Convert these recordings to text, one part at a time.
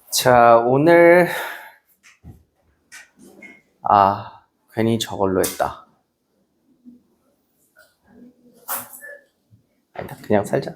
자, 오늘 괜히 저걸로 했다. 아니다, 그냥 살자.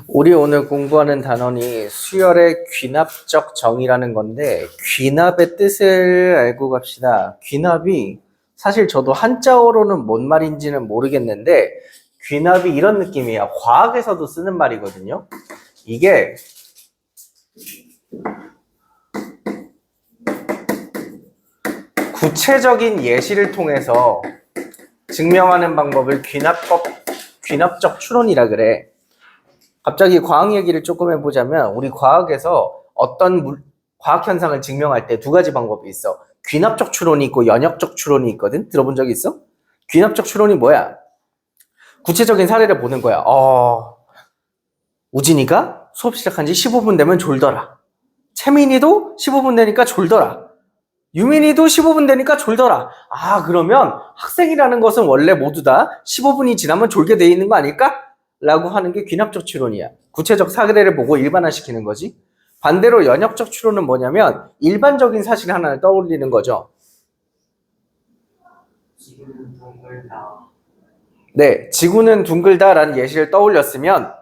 우리 오늘 공부하는 단원이 수열의 귀납적 정의라는 건데, 귀납의 뜻을 알고 갑시다. 귀납이 사실 저도 한자어로는 뭔 말인지는 모르겠는데, 귀납이 이런 느낌이야. 과학에서도 쓰는 말이거든요. 이게 구체적인 예시를 통해서 증명하는 방법을 귀납적 추론이라 그래. 갑자기 과학 얘기를 조금 해보자면, 우리 과학에서 어떤 과학 현상을 증명할 때 두 가지 방법이 있어. 귀납적 추론이 있고 연역적 추론이 있거든. 들어본 적 있어? 귀납적 추론이 뭐야? 구체적인 사례를 보는 거야. 우진이가 수업 시작한 지 15분 되면 졸더라. 채민이도 15분 되니까 졸더라. 유민이도 15분 되니까 졸더라. 그러면 학생이라는 것은 원래 모두 다 15분이 지나면 졸게 돼 있는 거 아닐까? 라고 하는 게 귀납적 추론이야. 구체적 사례를 보고 일반화시키는 거지. 반대로 연역적 추론은 뭐냐면 일반적인 사실 하나를 떠올리는 거죠. 지구는 둥글다. 네, 지구는 둥글다라는 예시를 떠올렸으면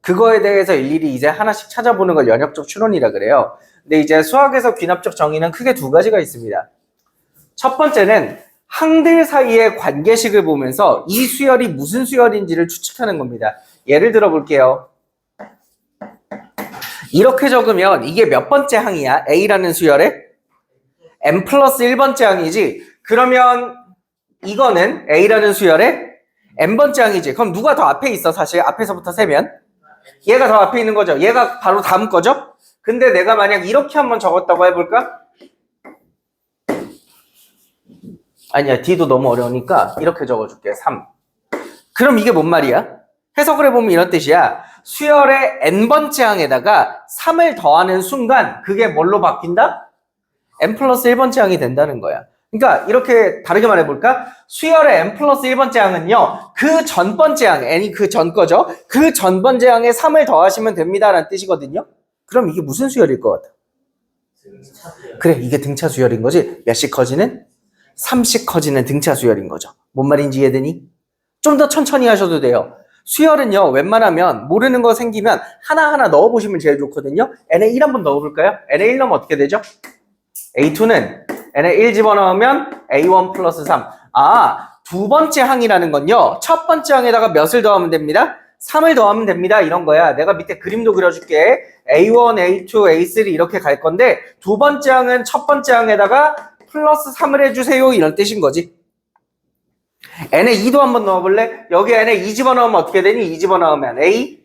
그거에 대해서 일일이 이제 하나씩 찾아보는 걸 연역적 추론이라 그래요. 근데 이제 수학에서 귀납적 정의는 크게 두 가지가 있습니다. 첫 번째는 항들 사이의 관계식을 보면서 이 수열이 무슨 수열인지를 추측하는 겁니다. 예를 들어 볼게요. 이렇게 적으면 이게 몇 번째 항이야? A라는 수열에? M 플러스 1번째 항이지? 그러면 이거는 A라는 수열에 N번째 항이지? 그럼 누가 더 앞에 있어? 사실 앞에서부터 세면? 얘가 더 앞에 있는 거죠. 얘가 바로 다음 거죠. 근데 내가 만약 이렇게 한번 적었다고 해볼까? 아니야, D도 너무 어려우니까 이렇게 적어줄게. 3. 그럼 이게 뭔 말이야? 해석을 해보면 이런 뜻이야. 수열의 N번째 항에다가 3을 더하는 순간 그게 뭘로 바뀐다? N 플러스 1번째 항이 된다는 거야. 그러니까 이렇게 다르게 말해볼까? 수열의 N 플러스 1번째 항은요, 그 전번째 항, N이 그 전 거죠? 그 전번째 항에 3을 더하시면 됩니다 라는 뜻이거든요. 그럼 이게 무슨 수열일 것 같아? 그래, 이게 등차 수열인 거지. 몇씩 커지는? 3씩 커지는 등차 수열인 거죠. 뭔 말인지 이해되니? 좀 더 천천히 하셔도 돼요. 수열은요, 웬만하면 모르는 거 생기면 하나하나 넣어보시면 제일 좋거든요. n에 1 한번 넣어볼까요? n에 1 넣으면 어떻게 되죠? a2는 n에 1 집어넣으면 a1 플러스 3. 두 번째 항이라는 건요, 첫 번째 항에다가 몇을 더하면 됩니다? 3을 더하면 됩니다. 이런 거야. 내가 밑에 그림도 그려줄게. a1, a2, a3 이렇게 갈 건데 두 번째 항은 첫 번째 항에다가 플러스 3을 해주세요. 이런 뜻인 거지. n에 2도 한번 넣어볼래? 여기 n에 2 집어넣으면 어떻게 되니? 2 집어넣으면 a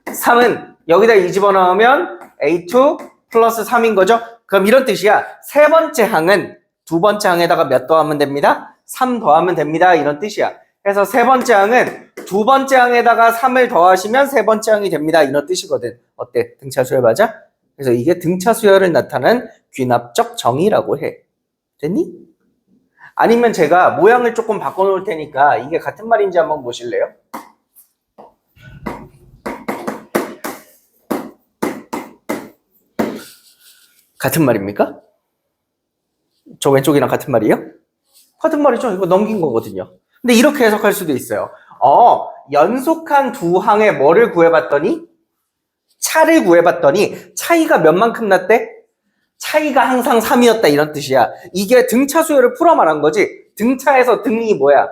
3은 여기다 2 집어넣으면 a2 플러스 3인 거죠? 그럼 이런 뜻이야. 세 번째 항은 두 번째 항에다가 몇 더하면 됩니다? 3 더하면 됩니다. 이런 뜻이야. 그래서 세 번째 항은 두 번째 항에다가 3을 더하시면 세 번째 항이 됩니다. 이런 뜻이거든. 어때? 등차 수열 맞아? 그래서 이게 등차 수열을 나타낸 귀납적 정의라고 해. 됐니? 아니면 제가 모양을 조금 바꿔놓을 테니까 이게 같은 말인지 한번 보실래요? 같은 말입니까? 저 왼쪽이랑 같은 말이에요? 같은 말이죠. 이거 넘긴 거거든요. 근데 이렇게 해석할 수도 있어요. 연속한 두 항에 뭐를 구해봤더니? 차를 구해봤더니 차이가 몇 만큼 났대? 차이가 항상 3이었다 이런 뜻이야. 이게 등차 수열을 풀어 말한 거지. 등차에서 등이 뭐야?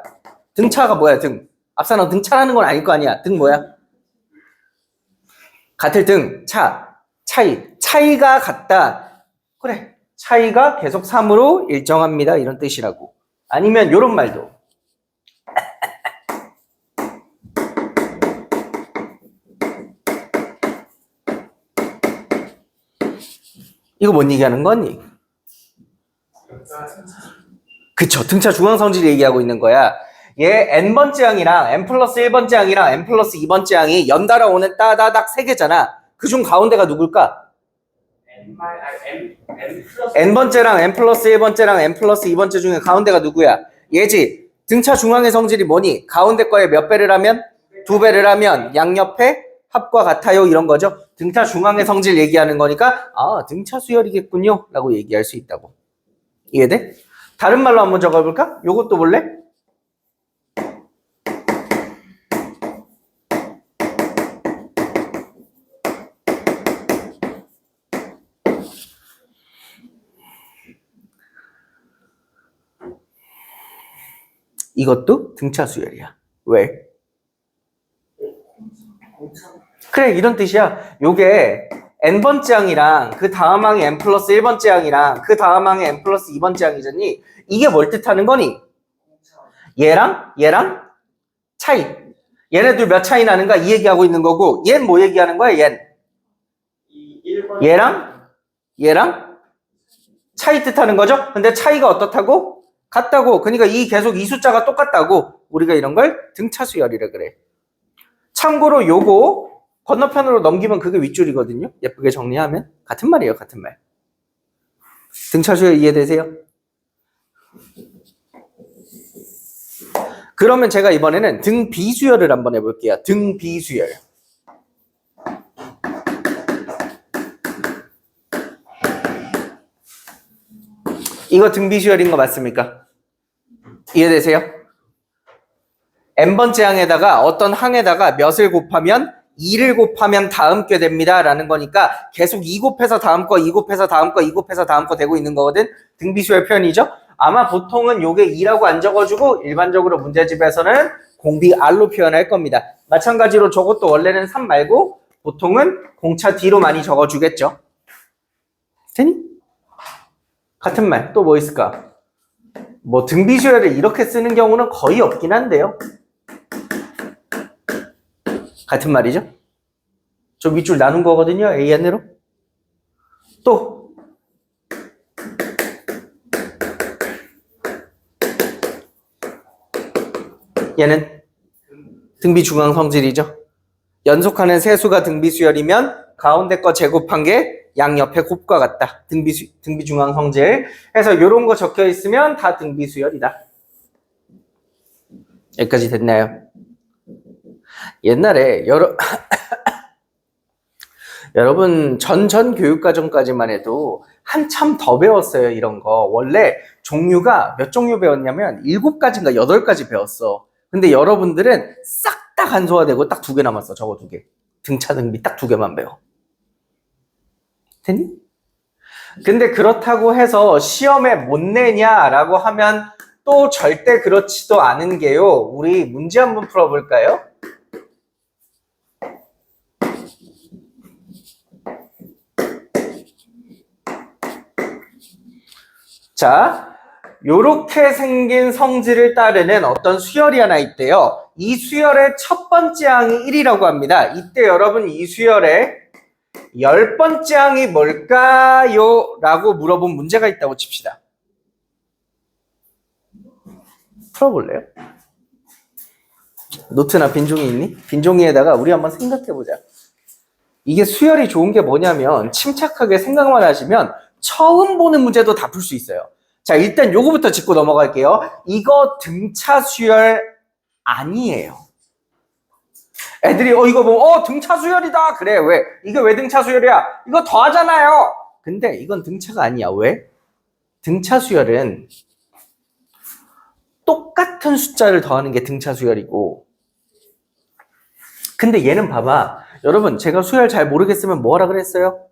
등차가 뭐야? 등. 앞사람 등차라는 건 아닐 거 아니야. 등 뭐야? 같을 등, 차, 차이. 차이가 같다. 그래. 차이가 계속 3으로 일정합니다. 이런 뜻이라고. 아니면 이런 말도. 이거 뭔 얘기하는 거니? 그쵸. 등차 중앙 성질 얘기하고 있는 거야. 얘 n번째 항이랑 n 플러스 1번째 항이랑 n 플러스 2번째 항이 연달아 오는 따다닥 세 개잖아. 그중 가운데가 누굴까? n번째랑 n 플러스 1번째랑 n 플러스 2번째 중에 가운데가 누구야? 얘지. 등차 중앙의 성질이 뭐니? 가운데 거에 몇 배를 하면? 2배를 하면 양옆에 합과 같아요. 이런 거죠. 등차 중앙의 성질 얘기하는 거니까 아, 등차 수열이겠군요. 라고 얘기할 수 있다고. 이해돼? 다른 말로 한번 적어볼까? 요것도 볼래? 이것도 등차 수열이야. 왜? 그래, 이런 뜻이야. 요게 n번째 항이랑 그 다음 항이 n 플러스 1번째 항이랑 그 다음 항이 n 플러스 2번째 항이잖니. 이게 뭘 뜻하는 거니? 얘랑 차이. 얘네들 몇 차이 나는가 이 얘기하고 있는 거고, 얘는 뭐 얘기하는 거야? 얘랑 차이 뜻하는 거죠? 근데 차이가 어떻다고? 같다고. 그러니까 이 계속 이 숫자가 똑같다고. 우리가 이런 걸 등차 수열이라 그래. 참고로 요거 건너편으로 넘기면 그게 윗줄이거든요. 예쁘게 정리하면 같은 말이에요. 같은 말. 등차 수열 이해되세요? 그러면 제가 이번에는 등 비수열을 한번 해볼게요. 등 비수열. 이거 등 비수열인 거 맞습니까? 이해되세요? n번째 항에다가 어떤 항에다가 몇을 곱하면 2를 곱하면 다음 게 됩니다 라는 거니까 계속 2 곱해서 다음 거, 2 곱해서 다음 거, 2 곱해서 다음 거 되고 있는 거거든. 등비수열 표현이죠. 아마 보통은 요게 2라고 안 적어주고 일반적으로 문제집에서는 공비 R로 표현할 겁니다. 마찬가지로 저것도 원래는 3 말고 보통은 공차 D로 많이 적어주겠죠. 되니? 같은 말 또 뭐 있을까? 뭐 등비수열을 이렇게 쓰는 경우는 거의 없긴 한데요. 같은 말이죠. 저 밑줄 나눈 거거든요. AN으로. 또 얘는 등비 중앙 성질이죠. 연속하는 세수가 등비 수열이면 가운데 거 제곱한 게 양옆에 곱과 같다. 등비 중앙 성질. 해서 이런 거 적혀 있으면 다 등비 수열이다. 여기까지 됐나요? 옛날에 여러분 전 교육과정까지만 해도 한참 더 배웠어요. 이런 거. 원래 종류가 몇 종류 배웠냐면 7가지인가 8가지 배웠어. 근데 여러분들은 싹 다 간소화되고 딱 2개 남았어. 저거 2개. 등차 등비 딱 2개만 배워. 됐니? 근데 그렇다고 해서 시험에 못 내냐라고 하면 또 절대 그렇지도 않은 게요. 우리 문제 한번 풀어볼까요? 자, 요렇게 생긴 성질을 따르는 어떤 수열이 하나 있대요. 이 수열의 첫 번째 항이 1이라고 합니다. 이때 여러분 이 수열의 10번째 항이 뭘까요? 라고 물어본 문제가 있다고 칩시다. 풀어볼래요? 노트나 빈종이 있니? 빈종이에다가 우리 한번 생각해보자. 이게 수열이 좋은 게 뭐냐면 침착하게 생각만 하시면 처음 보는 문제도 다 풀 수 있어요. 자, 일단 요거부터 짚고 넘어갈게요. 이거 등차 수열 아니에요. 애들이 이거 보면 등차 수열이다. 그래, 왜? 이게 왜 등차 수열이야? 이거 더하잖아요. 근데 이건 등차가 아니야. 왜? 등차 수열은 똑같은 숫자를 더하는 게 등차 수열이고, 근데 얘는 봐봐. 여러분, 제가 수열 잘 모르겠으면 뭐 하라 그랬어요?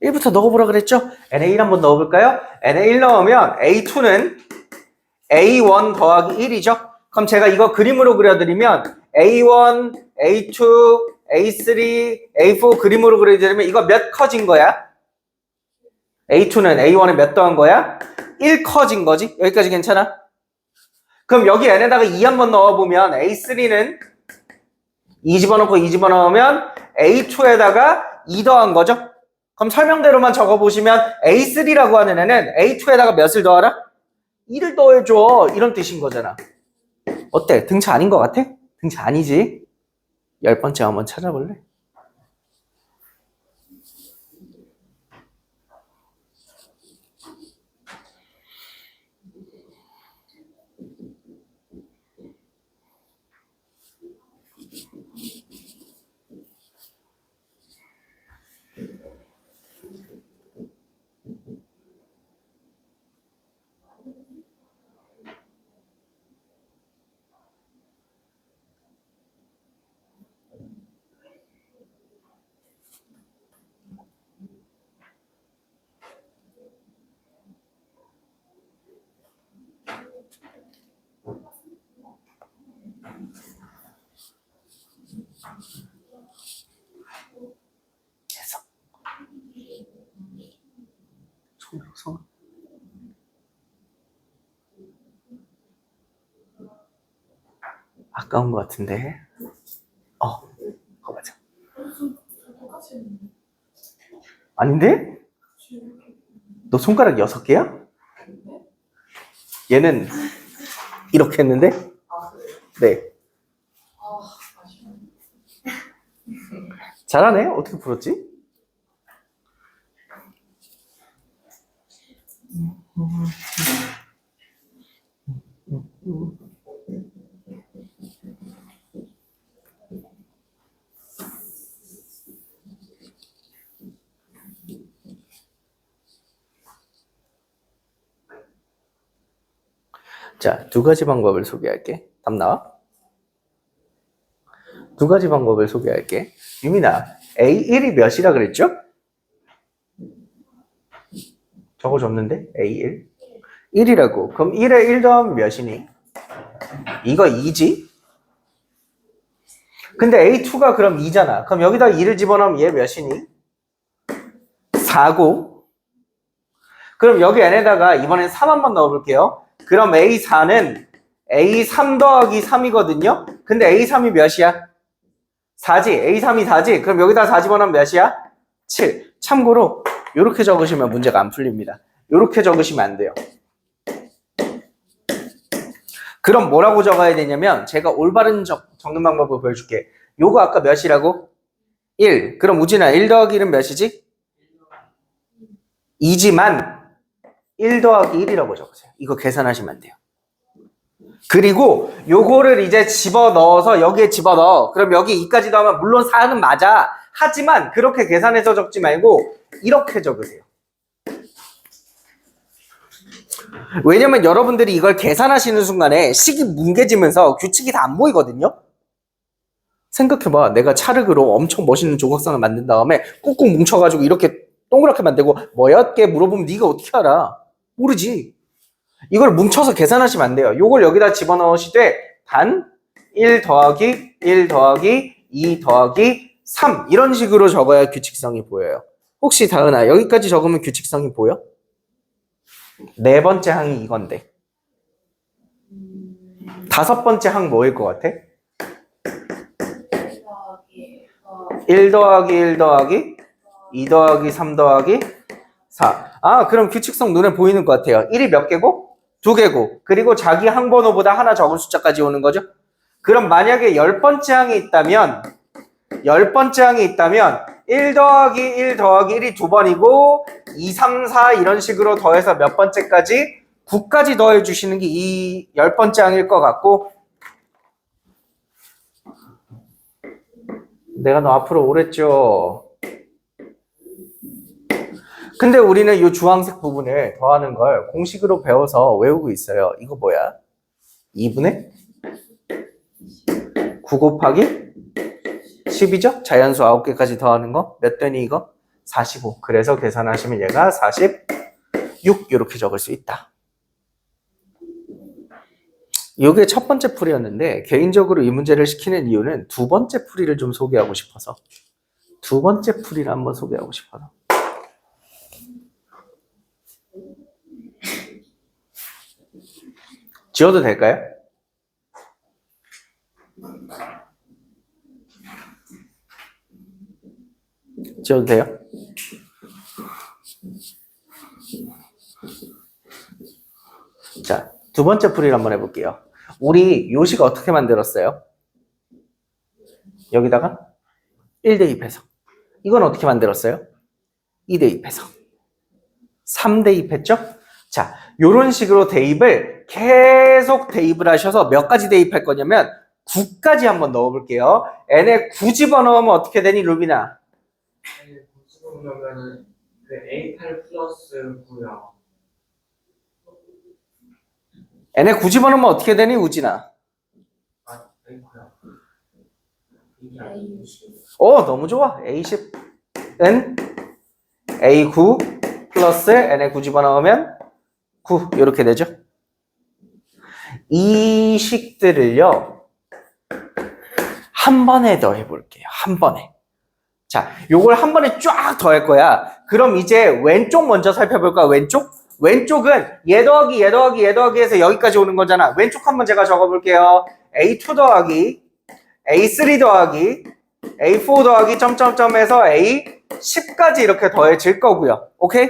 1부터 넣어보라 그랬죠? NA1 한번 넣어볼까요? NA1 넣으면 A2는 A1 더하기 1이죠? 그럼 제가 이거 그림으로 그려드리면 A1, A2, A3, A4 그림으로 그려드리면 이거 몇 커진 거야? A2는 A1에 몇 더한 거야? 1 커진 거지? 여기까지 괜찮아? 그럼 여기 n에다가 2 한번 넣어보면 A3는 2 집어넣고 2 집어넣으면 A2에다가 2 더한 거죠? 그럼 설명대로만 적어보시면 A3라고 하는 애는 A2에다가 몇을 더하라? 2를 더해줘. 이런 뜻인 거잖아. 어때? 등차 아닌 것 같아? 등차 아니지? 10번째 한번 찾아볼래? 해석. 손. 아까운 것 같은데. 그거 맞아. 아닌데? 너 손가락 6개야? 얘는 이렇게 했는데? 네. 잘하네. 어떻게 풀었지? 자, 두 가지 방법을 소개할게. 답 나와? 두 가지 방법을 소개할게. 유민아, A1이 몇이라 그랬죠? 적어줬는데? A1? 1이라고. 그럼 1에 1 더하면 몇이니? 이거 2지? 근데 A2가 그럼 2잖아. 그럼 여기다 2를 집어넣으면 얘 몇이니? 4고. 그럼 여기 n에다가 이번엔 3 한번 넣어볼게요. 그럼 A4는 A3 더하기 3이거든요. 근데 A3이 몇이야? 4지. A3이 4지. 그럼 여기다 4 집어넣으면 몇이야? 7. 참고로 이렇게 적으시면 문제가 안 풀립니다. 이렇게 적으시면 안 돼요. 그럼 뭐라고 적어야 되냐면 제가 올바른 적는 방법을 보여줄게. 요거 아까 몇이라고? 1. 그럼 우진아 1 더하기 1은 몇이지? 2지만 1 더하기 1이라고 적으세요. 이거 계산하시면 안 돼요. 그리고 요거를 이제 집어넣어서 여기에 집어넣어. 그럼 여기 2까지 더하면 물론 4는 맞아. 하지만 그렇게 계산해서 적지 말고 이렇게 적으세요. 왜냐면 여러분들이 이걸 계산하시는 순간에 식이 뭉개지면서 규칙이 다 안 보이거든요. 생각해봐. 내가 찰흙으로 엄청 멋있는 조각상을 만든 다음에 꾹꾹 뭉쳐가지고 이렇게 동그랗게 만들고 뭐였게 물어보면 네가 어떻게 알아? 모르지. 이걸 뭉쳐서 계산하시면 안 돼요. 이걸 여기다 집어넣으시되 단 1 더하기 1 더하기 2 더하기 3 이런 식으로 적어야 규칙성이 보여요. 혹시 다은아 여기까지 적으면 규칙성이 보여? 네 번째 항이 이건데 5번째 항 뭐일 것 같아? 1 더하기 1 더하기 2 더하기 3 더하기 4. 아, 그럼 규칙성 눈에 보이는 것 같아요. 1이 몇 개고? 2개고. 그리고 자기 항번호보다 하나 적은 숫자까지 오는 거죠. 그럼 만약에 10번째 항이 있다면 10번째 항이 있다면 1 더하기 1 더하기 1이 2번이고 2, 3, 4 이런 식으로 더해서 몇 번째까지? 9까지 더해 주시는 게 이 10번째 항일 것 같고 내가 너 앞으로 오랬죠. 근데 우리는 이 주황색 부분을 더하는 걸 공식으로 배워서 외우고 있어요. 이거 뭐야? 2분의 9 곱하기 10이죠? 자연수 9개까지 더하는 거. 몇 되니 이거? 45. 그래서 계산하시면 얘가 46 이렇게 적을 수 있다. 이게 첫 번째 풀이였는데 개인적으로 이 문제를 시키는 이유는 두 번째 풀이를 좀 소개하고 싶어서 두 번째 풀이를 한번 소개하고 싶어서 지워도 될까요? 지워도 돼요? 자, 두 번째 풀이를 한번 해볼게요. 우리 요식 어떻게 만들었어요? 여기다가 1 대입해서. 이건 어떻게 만들었어요? 2 대입해서. 3 대입했죠? 자, 요런 식으로 대입을 계속 대입을 하셔서 몇 가지 대입할 거냐면 9까지 한번 넣어볼게요. n에 9 집어넣으면 어떻게 되니, 루비나? 아니, 보면은 그 A8 플러스 9요. n에 9 집어넣으면 어떻게 되니, 우진아? 아, A9요. 오, 너무 좋아. A10은 A9 플러스 n에 9 집어넣으면 9 이렇게 되죠. 이 식들을요 한 번에 더해 볼게요. 한 번에. 자, 요걸 한 번에 쫙 더할 거야. 그럼 이제 왼쪽 먼저 살펴볼까? 왼쪽은 얘 더하기 얘 더하기 얘 더하기 해서 여기까지 오는 거잖아. 왼쪽 한번 제가 적어볼게요. A2 더하기 A3 더하기 A4 더하기 점점점 해서 A10까지 이렇게 더해질 거고요. 오케이?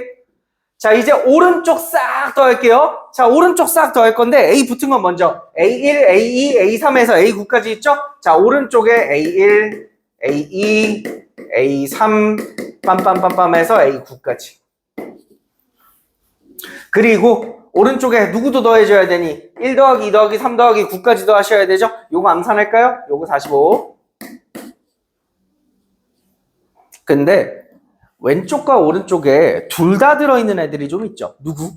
자, 이제 오른쪽 싹 더할게요. 자, 오른쪽 싹 더할 건데 A 붙은 건 먼저 A1, A2, A3에서 A9까지 있죠? 자, 오른쪽에 A1, A2, A3 빰빰빰빰 해서 A9까지. 그리고 오른쪽에 누구도 더해줘야 되니 1 더하기 2 더하기 3 더하기 9까지 더하셔야 되죠? 요거 암산할까요? 요거 45. 근데 왼쪽과 오른쪽에 둘 다 들어있는 애들이 좀 있죠. 누구?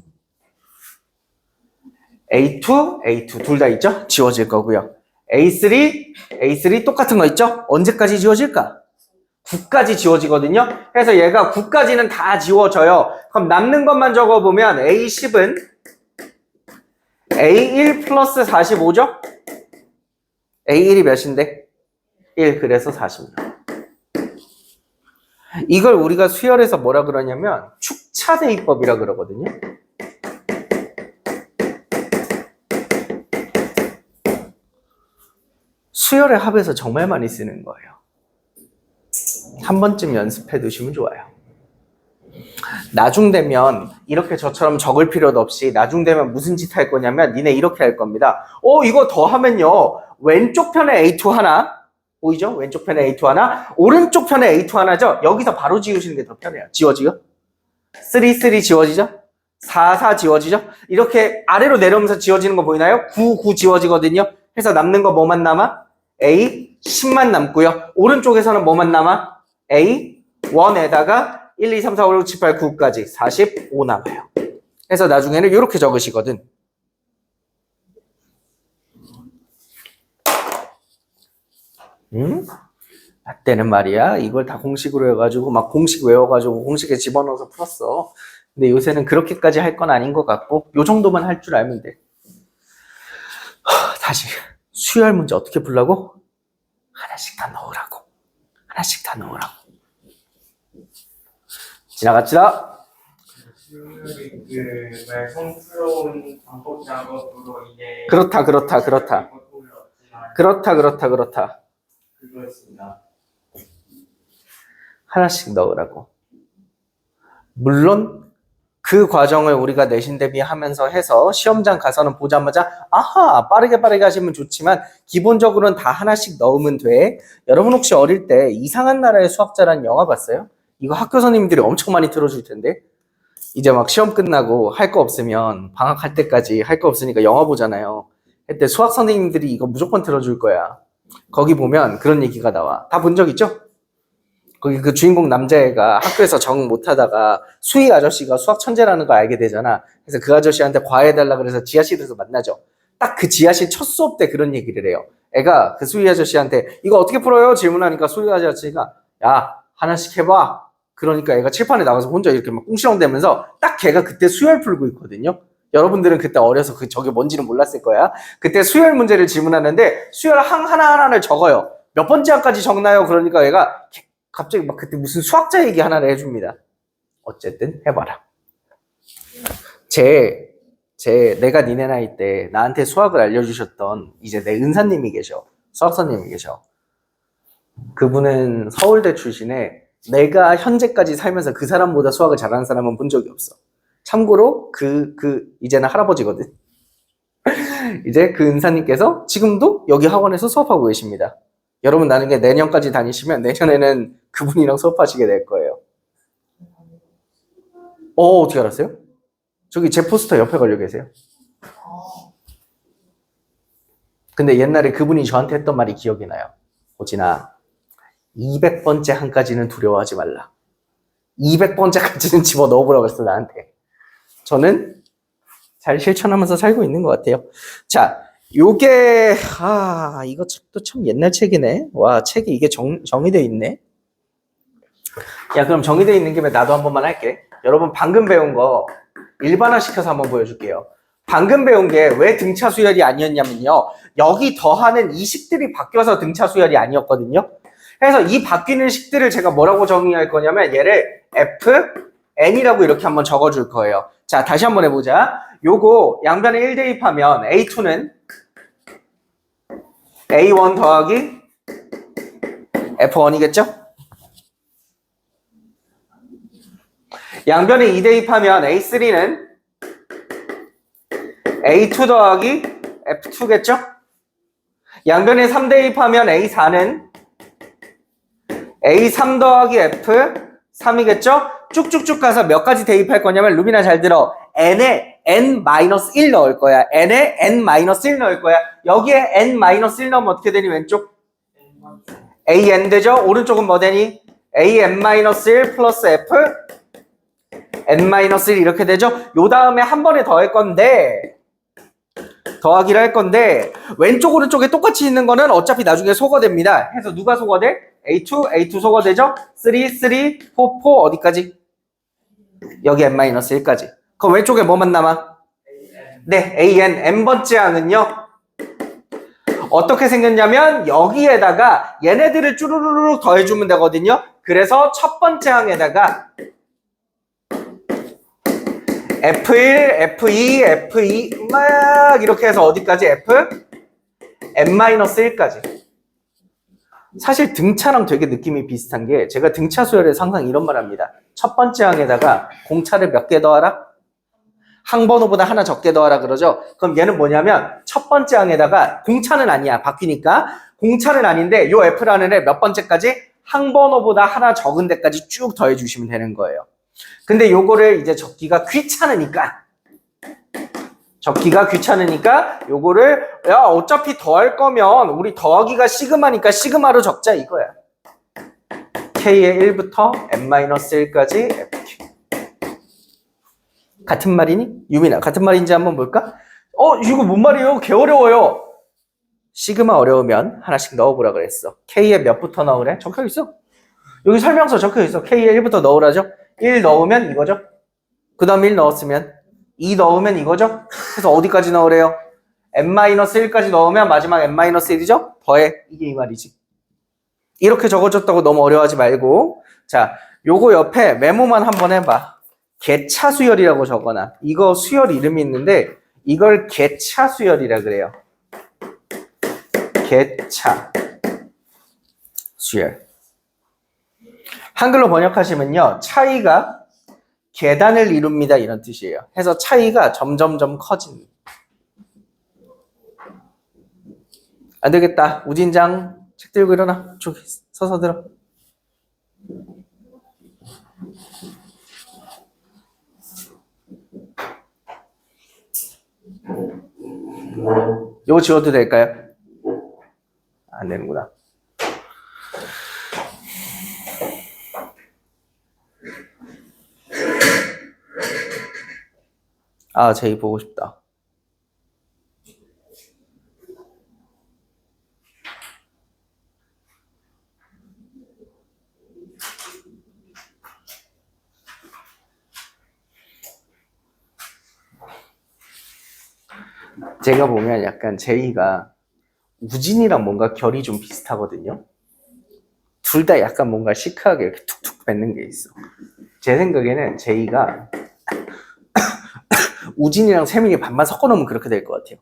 A2, A2 둘 다 있죠? 지워질 거고요. A3 똑같은 거 있죠? 언제까지 지워질까? 9까지 지워지거든요. 그래서 얘가 9까지는 다 지워져요. 그럼 남는 것만 적어보면 A10은 A1 플러스 45죠? A1이 몇인데? 1, 그래서 40. 이걸 우리가 수열에서 뭐라 그러냐면 축차대입법이라 그러거든요. 수열의 합에서 정말 많이 쓰는 거예요. 한 번쯤 연습해 두시면 좋아요. 나중 되면 이렇게 저처럼 적을 필요도 없이 나중 되면 무슨 짓 할 거냐면 니네 이렇게 할 겁니다. 이거 더하면요. 왼쪽 편에 A2 하나 보이죠? 왼쪽 편에 A2 하나 오른쪽 편에 A2 하나죠? 여기서 바로 지우시는 게 더 편해요. 지워지요? 3 지워지죠? 4 지워지죠? 이렇게 아래로 내려오면서 지워지는 거 보이나요? 9 지워지거든요. 그래서 남는 거 뭐만 남아? A10만 남고요. 오른쪽에서는 뭐만 남아? A1에다가 1, 2, 3, 4, 5, 6, 7, 8, 9까지 45 남아요. 그래서 나중에는 이렇게 적으시거든. 나 때는 말이야 이걸 다 공식으로 해가지고 막 공식 외워가지고 공식에 집어넣어서 풀었어. 근데 요새는 그렇게까지 할 건 아닌 것 같고 요 정도만 할 줄 알면 돼. 다시 수열 문제 어떻게 풀라고? 하나씩 다 넣으라고. 하나씩 다 넣으라고. 지나갑시다. 수열이 그 성스러운 반복 작업으로 이게 그렇다. 그거였습니다. 하나씩 넣으라고. 물론 그 과정을 우리가 내신 대비하면서 해서 시험장 가서는 보자마자 아하 빠르게 하시면 좋지만 기본적으로는 다 하나씩 넣으면 돼. 여러분 혹시 어릴 때 이상한 나라의 수학자라는 영화 봤어요? 이거 학교 선생님들이 엄청 많이 틀어줄 텐데 이제 막 시험 끝나고 할 거 없으면 방학할 때까지 할 거 없으니까 영화 보잖아요. 그때 수학 선생님들이 이거 무조건 틀어줄 거야. 거기 보면 그런 얘기가 나와. 다 본 적 있죠? 거기 그 주인공 남자애가 학교에서 적응 못하다가 수희 아저씨가 수학 천재라는 걸 알게 되잖아. 그래서 그 아저씨한테 과외해달라 그래서 지하실에서 만나죠. 딱 그 지하실 첫 수업 때 그런 얘기를 해요. 애가 그 수희 아저씨한테 이거 어떻게 풀어요? 질문하니까 수희 아저씨가 야 하나씩 해봐. 그러니까 애가 칠판에 나가서 혼자 이렇게 막 꿍시렁대면서 딱 걔가 그때 수열 풀고 있거든요. 여러분들은 그때 어려서 저게 뭔지는 몰랐을 거야. 그때 수열 문제를 질문하는데 수열 항 하나하나를 적어요. 몇 번째 항까지 적나요? 그러니까 얘가 갑자기 막 그때 무슨 수학자 얘기 하나를 해줍니다. 어쨌든 해봐라. 내가 니네 나이 때 나한테 수학을 알려주셨던 이제 내 은사님이 계셔. 수학 선생님이 계셔. 그분은 서울대 출신의 내가 현재까지 살면서 그 사람보다 수학을 잘하는 사람은 본 적이 없어. 참고로 이제는 할아버지거든. 이제 그 은사님께서 지금도 여기 학원에서 수업하고 계십니다. 여러분 나중에 내년까지 다니시면 내년에는 그분이랑 수업하시게 될 거예요. 어떻게 알았어요? 저기 제 포스터 옆에 걸려 계세요. 근데 옛날에 그분이 저한테 했던 말이 기억이 나요. 호진아, 200번째 한까지는 두려워하지 말라. 200번째까지는 집어넣어보라고 했어, 나한테. 저는 잘 실천하면서 살고 있는 것 같아요. 자, 요게, 이거 책도 참 옛날 책이네. 와, 책이 이게 정의되어 있네. 야, 그럼 정의되어 있는 김에 나도 한 번만 할게. 여러분, 방금 배운 거 일반화 시켜서 한번 보여줄게요. 방금 배운 게 왜 등차 수열이 아니었냐면요. 여기 더하는 이 식들이 바뀌어서 등차 수열이 아니었거든요. 그래서 이 바뀌는 식들을 제가 뭐라고 정의할 거냐면 얘를 Fn이라고 이렇게 한번 적어줄 거예요. 자, 다시 한번 해보자. 요거 양변에 1 대입하면 A2는 A1 더하기 F1이겠죠? 양변에 2 대입하면 A3는 A2 더하기 F2겠죠? 양변에 3 대입하면 A4는 A3 더하기 F3이겠죠? 쭉쭉쭉 가서 몇 가지 대입할 거냐면 루비나 잘 들어. n에 n-1 넣을 거야. n에 n-1 넣을 거야. 여기에 n-1 넣으면 어떻게 되니 왼쪽? an 되죠? 오른쪽은 뭐 되니? an-1 플러스 f n-1 이렇게 되죠? 요 다음에 한 번에 더할 건데 더하기를 할 건데 왼쪽 오른쪽에 똑같이 있는 거는 어차피 나중에 소거됩니다. 해서 누가 소거돼? A2 소거되죠? 3 4 어디까지? 여기 n-1까지. 그럼 왼쪽에 뭐만 남아? 네, n번째 항은요 어떻게 생겼냐면 여기에다가 얘네들을 쭈루루룩 더해주면 되거든요. 그래서 첫 번째 항에다가 F1, F2, F2 막 이렇게 해서 어디까지? Fn-1까지. 사실 등차랑 되게 느낌이 비슷한 게 제가 등차 수열에서 항상 이런 말 합니다. 첫 번째 항에다가 공차를 몇 개 더하라? 항번호보다 하나 적게 더하라 그러죠. 그럼 얘는 뭐냐면 첫 번째 항에다가 공차는 아니야. 바뀌니까. 공차는 아닌데 요 F라는 애 몇 번째까지? 항번호보다 하나 적은 데까지 쭉 더해 주시면 되는 거예요. 근데 요거를 이제 적기가 귀찮으니까 요거를 야 어차피 더할 거면 우리 더하기가 시그마니까 시그마로 적자 이거야. K의 1부터 n-1까지 FQ. 같은 말이니? 유민아 같은 말인지 한번 볼까? 이거 뭔 말이에요? 개 어려워요. 시그마 어려우면 하나씩 넣어보라 그랬어. K의 몇부터 넣으래? 적혀있어. 여기 설명서 적혀있어. K의 1부터 넣으라죠. 1 넣으면 이거죠. 그 다음 1 넣었으면 2 넣으면 이거죠. 그래서 어디까지 넣으래요? n-1까지 넣으면 마지막 n-1이죠. 더해. 이게 이 말이지. 이렇게 적어줬다고 너무 어려워하지 말고 자 요거 옆에 메모만 한번 해봐. 개차 수열이라고 적어놔. 이거 수열 이름이 있는데 이걸 개차 수열이라 그래요. 개차 수열. 한글로 번역하시면요. 차이가 계단을 이룹니다. 이런 뜻이에요. 해서 차이가 점점점 커집니다. 안 되겠다. 우진장 책 들고 일어나. 저기 서서 들어. 요거 지워도 될까요? 안 되는구나. 제이 보고 싶다. 제가 보면 약간 제이가 우진이랑 뭔가 결이 좀 비슷하거든요. 둘 다 약간 뭔가 시크하게 이렇게 툭툭 뱉는 게 있어. 제 생각에는 제이가 우진이랑 세민이 반반 섞어놓으면 그렇게 될 것 같아요.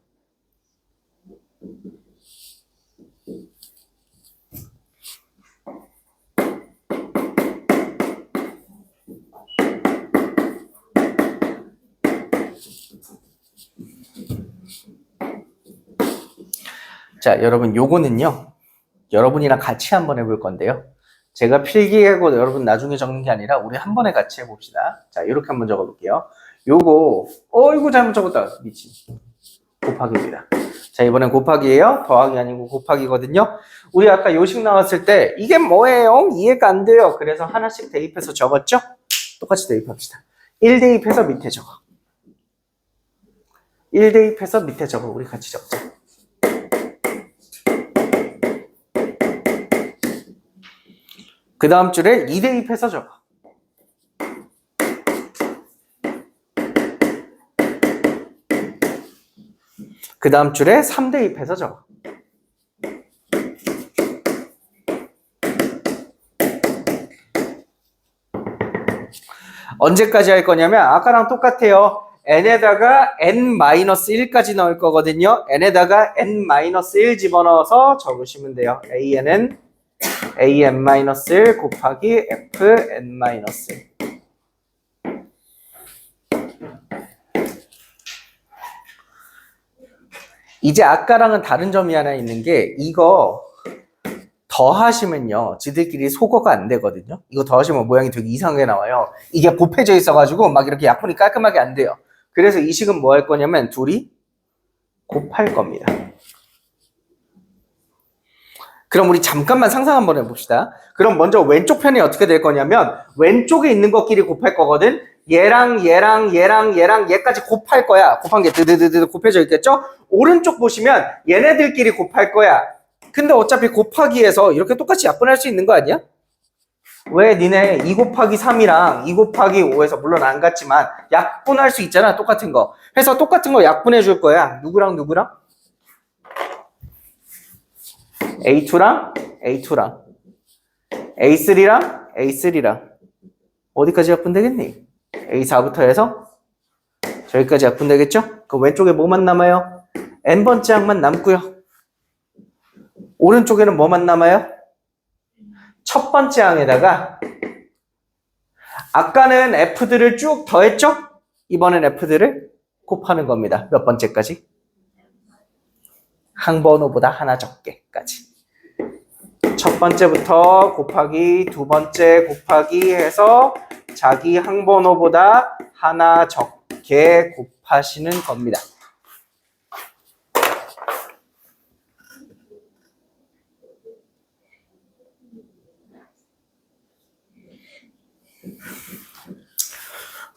자, 여러분 요거는요. 여러분이랑 같이 한번 해볼 건데요. 제가 필기하고 여러분 나중에 적는 게 아니라 우리 한 번에 같이 해봅시다. 자, 이렇게 한번 적어볼게요. 요거 이거 잘못 적었다. 미친. 곱하기입니다. 자, 이번엔 곱하기예요. 더하기 아니고 곱하기거든요. 우리 아까 요식 나왔을 때 이게 뭐예요? 이해가 안 돼요. 그래서 하나씩 대입해서 적었죠? 똑같이 대입합시다. 1 대입해서 밑에 적어. 1 대입해서 밑에 적어. 우리 같이 적자. 그 다음 줄에 2 대입해서 적어. 그 다음 줄에 3 대입해서 적어. 언제까지 할 거냐면 아까랑 똑같아요. n에다가 n-1까지 넣을 거거든요. n에다가 n-1 집어넣어서 적으시면 돼요. an은 an-1 곱하기 fn-1. 이제 아까랑은 다른 점이 하나 있는 게 이거 더하시면요. 지들끼리 소거가 안 되거든요. 이거 더하시면 모양이 되게 이상하게 나와요. 이게 곱해져 있어가지고 막 이렇게 약분이 깔끔하게 안 돼요. 그래서 이 식은 뭐 할 거냐면 둘이 곱할 겁니다. 그럼 우리 잠깐만 상상 한번 해봅시다. 그럼 먼저 왼쪽 편이 어떻게 될 거냐면 왼쪽에 있는 것끼리 곱할 거거든. 얘랑 얘까지 곱할 거야. 곱한 게 드드드드 곱해져 있겠죠? 오른쪽 보시면 얘네들끼리 곱할 거야. 근데 어차피 곱하기에서 이렇게 똑같이 약분할 수 있는 거 아니야? 왜 니네 2 곱하기 3이랑 2 곱하기 5에서 물론 안 같지만 약분할 수 있잖아. 똑같은 거. 해서 똑같은 거 약분해 줄 거야. 누구랑 누구랑? A2랑 A2랑 A3랑 A3랑 어디까지 약분되겠니? A4부터 해서 저기까지 약분되겠죠? 그럼 왼쪽에 뭐만 남아요? n번째 항만 남고요. 오른쪽에는 뭐만 남아요? 첫 번째 항에다가 아까는 f들을 쭉 더했죠? 이번엔 f들을 곱하는 겁니다. 몇 번째까지? 항번호보다 하나 적게까지. 첫 번째부터 곱하기 두 번째 곱하기 해서 자기 항번호보다 하나 적게 곱하시는 겁니다.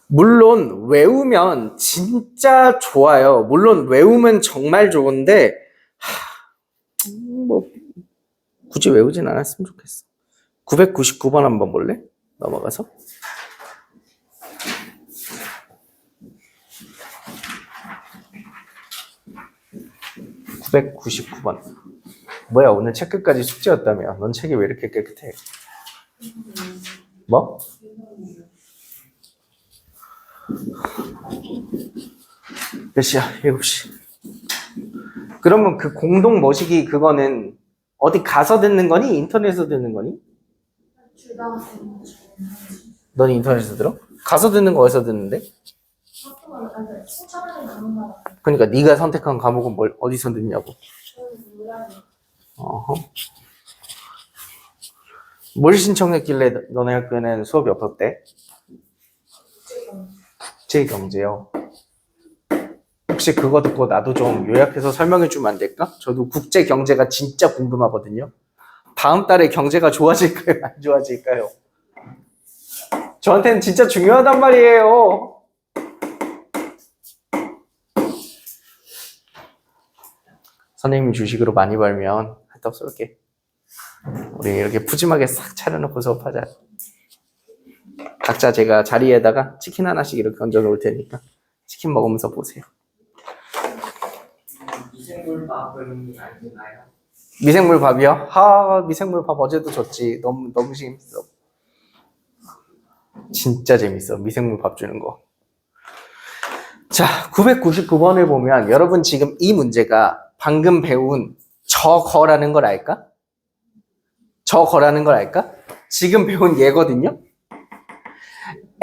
물론 외우면 진짜 좋아요. 물론 외우면 정말 좋은데 뭐 굳이 외우진 않았으면 좋겠어. 999번 한번 볼래? 넘어가서. (999번) 뭐야, 오늘 책 끝까지 숙제였다며. 넌 책이 왜 이렇게 깨끗해? 뭐? 몇 시야? 7시. 그러면 그 공동 머시기 그거는 어디 가서 듣는 거니? 인터넷에서 듣는 거니? 둘 다. 넌 인터넷에서 들어? 가서 듣는 거 어디서 듣는데? 신청하는 과목마다. 그러니까 네가 선택한 과목은 뭘 어디서 듣냐고. 저는 몰라요. 어허. 뭘 신청했길래 너네 학교에는 수업이 없었대? 국제경제요. 혹시 그거 듣고 나도 좀 요약해서 설명해 주면 안 될까? 저도 국제경제가 진짜 궁금하거든요. 다음 달에 경제가 좋아질까요? 안 좋아질까요? 저한테는 진짜 중요하단 말이에요. 선생님이 주식으로 많이 벌면 혜떡 쏠게. 우리 이렇게 푸짐하게 싹 차려놓고 수업하자. 각자 제가 자리에다가 치킨 하나씩 이렇게 얹어 놓을 테니까 치킨 먹으면서 보세요. 미생물밥은 안 되나요? 미생물 밥이요? 미생물 밥 어제도 줬지. 너무 재밌어. 진짜 재밌어. 미생물 밥 주는 거. 자, 999번을 보면 여러분 지금 이 문제가 방금 배운 저거라는 걸 알까? 저거라는 걸 알까? 지금 배운 얘거든요.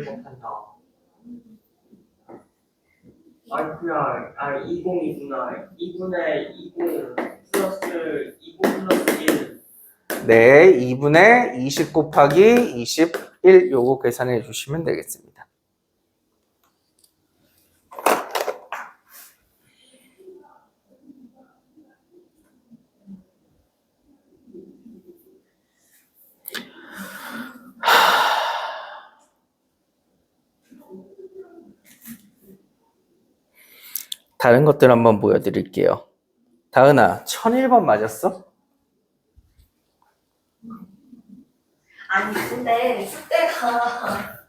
2를 곱한다. 그냥 20이구나. 2분의 20 플러스 20 플러스 1. 네, 2분의 20 곱하기 21 요거 계산해 주시면 되겠습니다. 다른 것들 한번 보여드릴게요. 다은아, 1001번 맞았어? 아니 근데 숙제가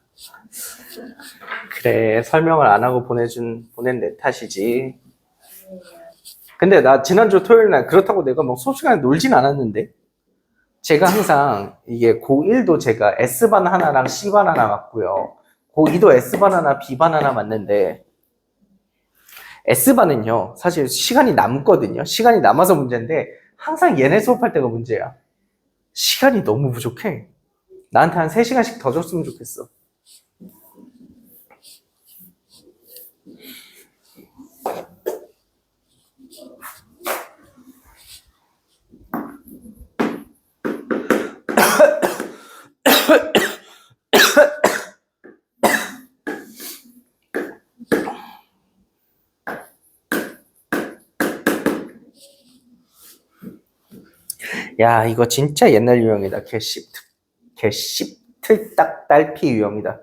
그래, 설명을 안 하고 보낸 내 탓이지. 근데 나 지난주 토요일 날 그렇다고 내가 막 수업 시간에 놀진 않았는데. 제가 항상 이게 고1도 제가 S반 하나랑 C반 하나 맞고요. 고2도 S반 하나, B반 하나 맞는데 S반은요, 사실 시간이 남거든요. 시간이 남아서 문제인데 항상 얘네 수업할 때가 문제야. 시간이 너무 부족해. 나한테 한 3시간씩 더 줬으면 좋겠어. 야, 이거 진짜 옛날 유형이다. 개씹틀 딱 딸피 유형이다.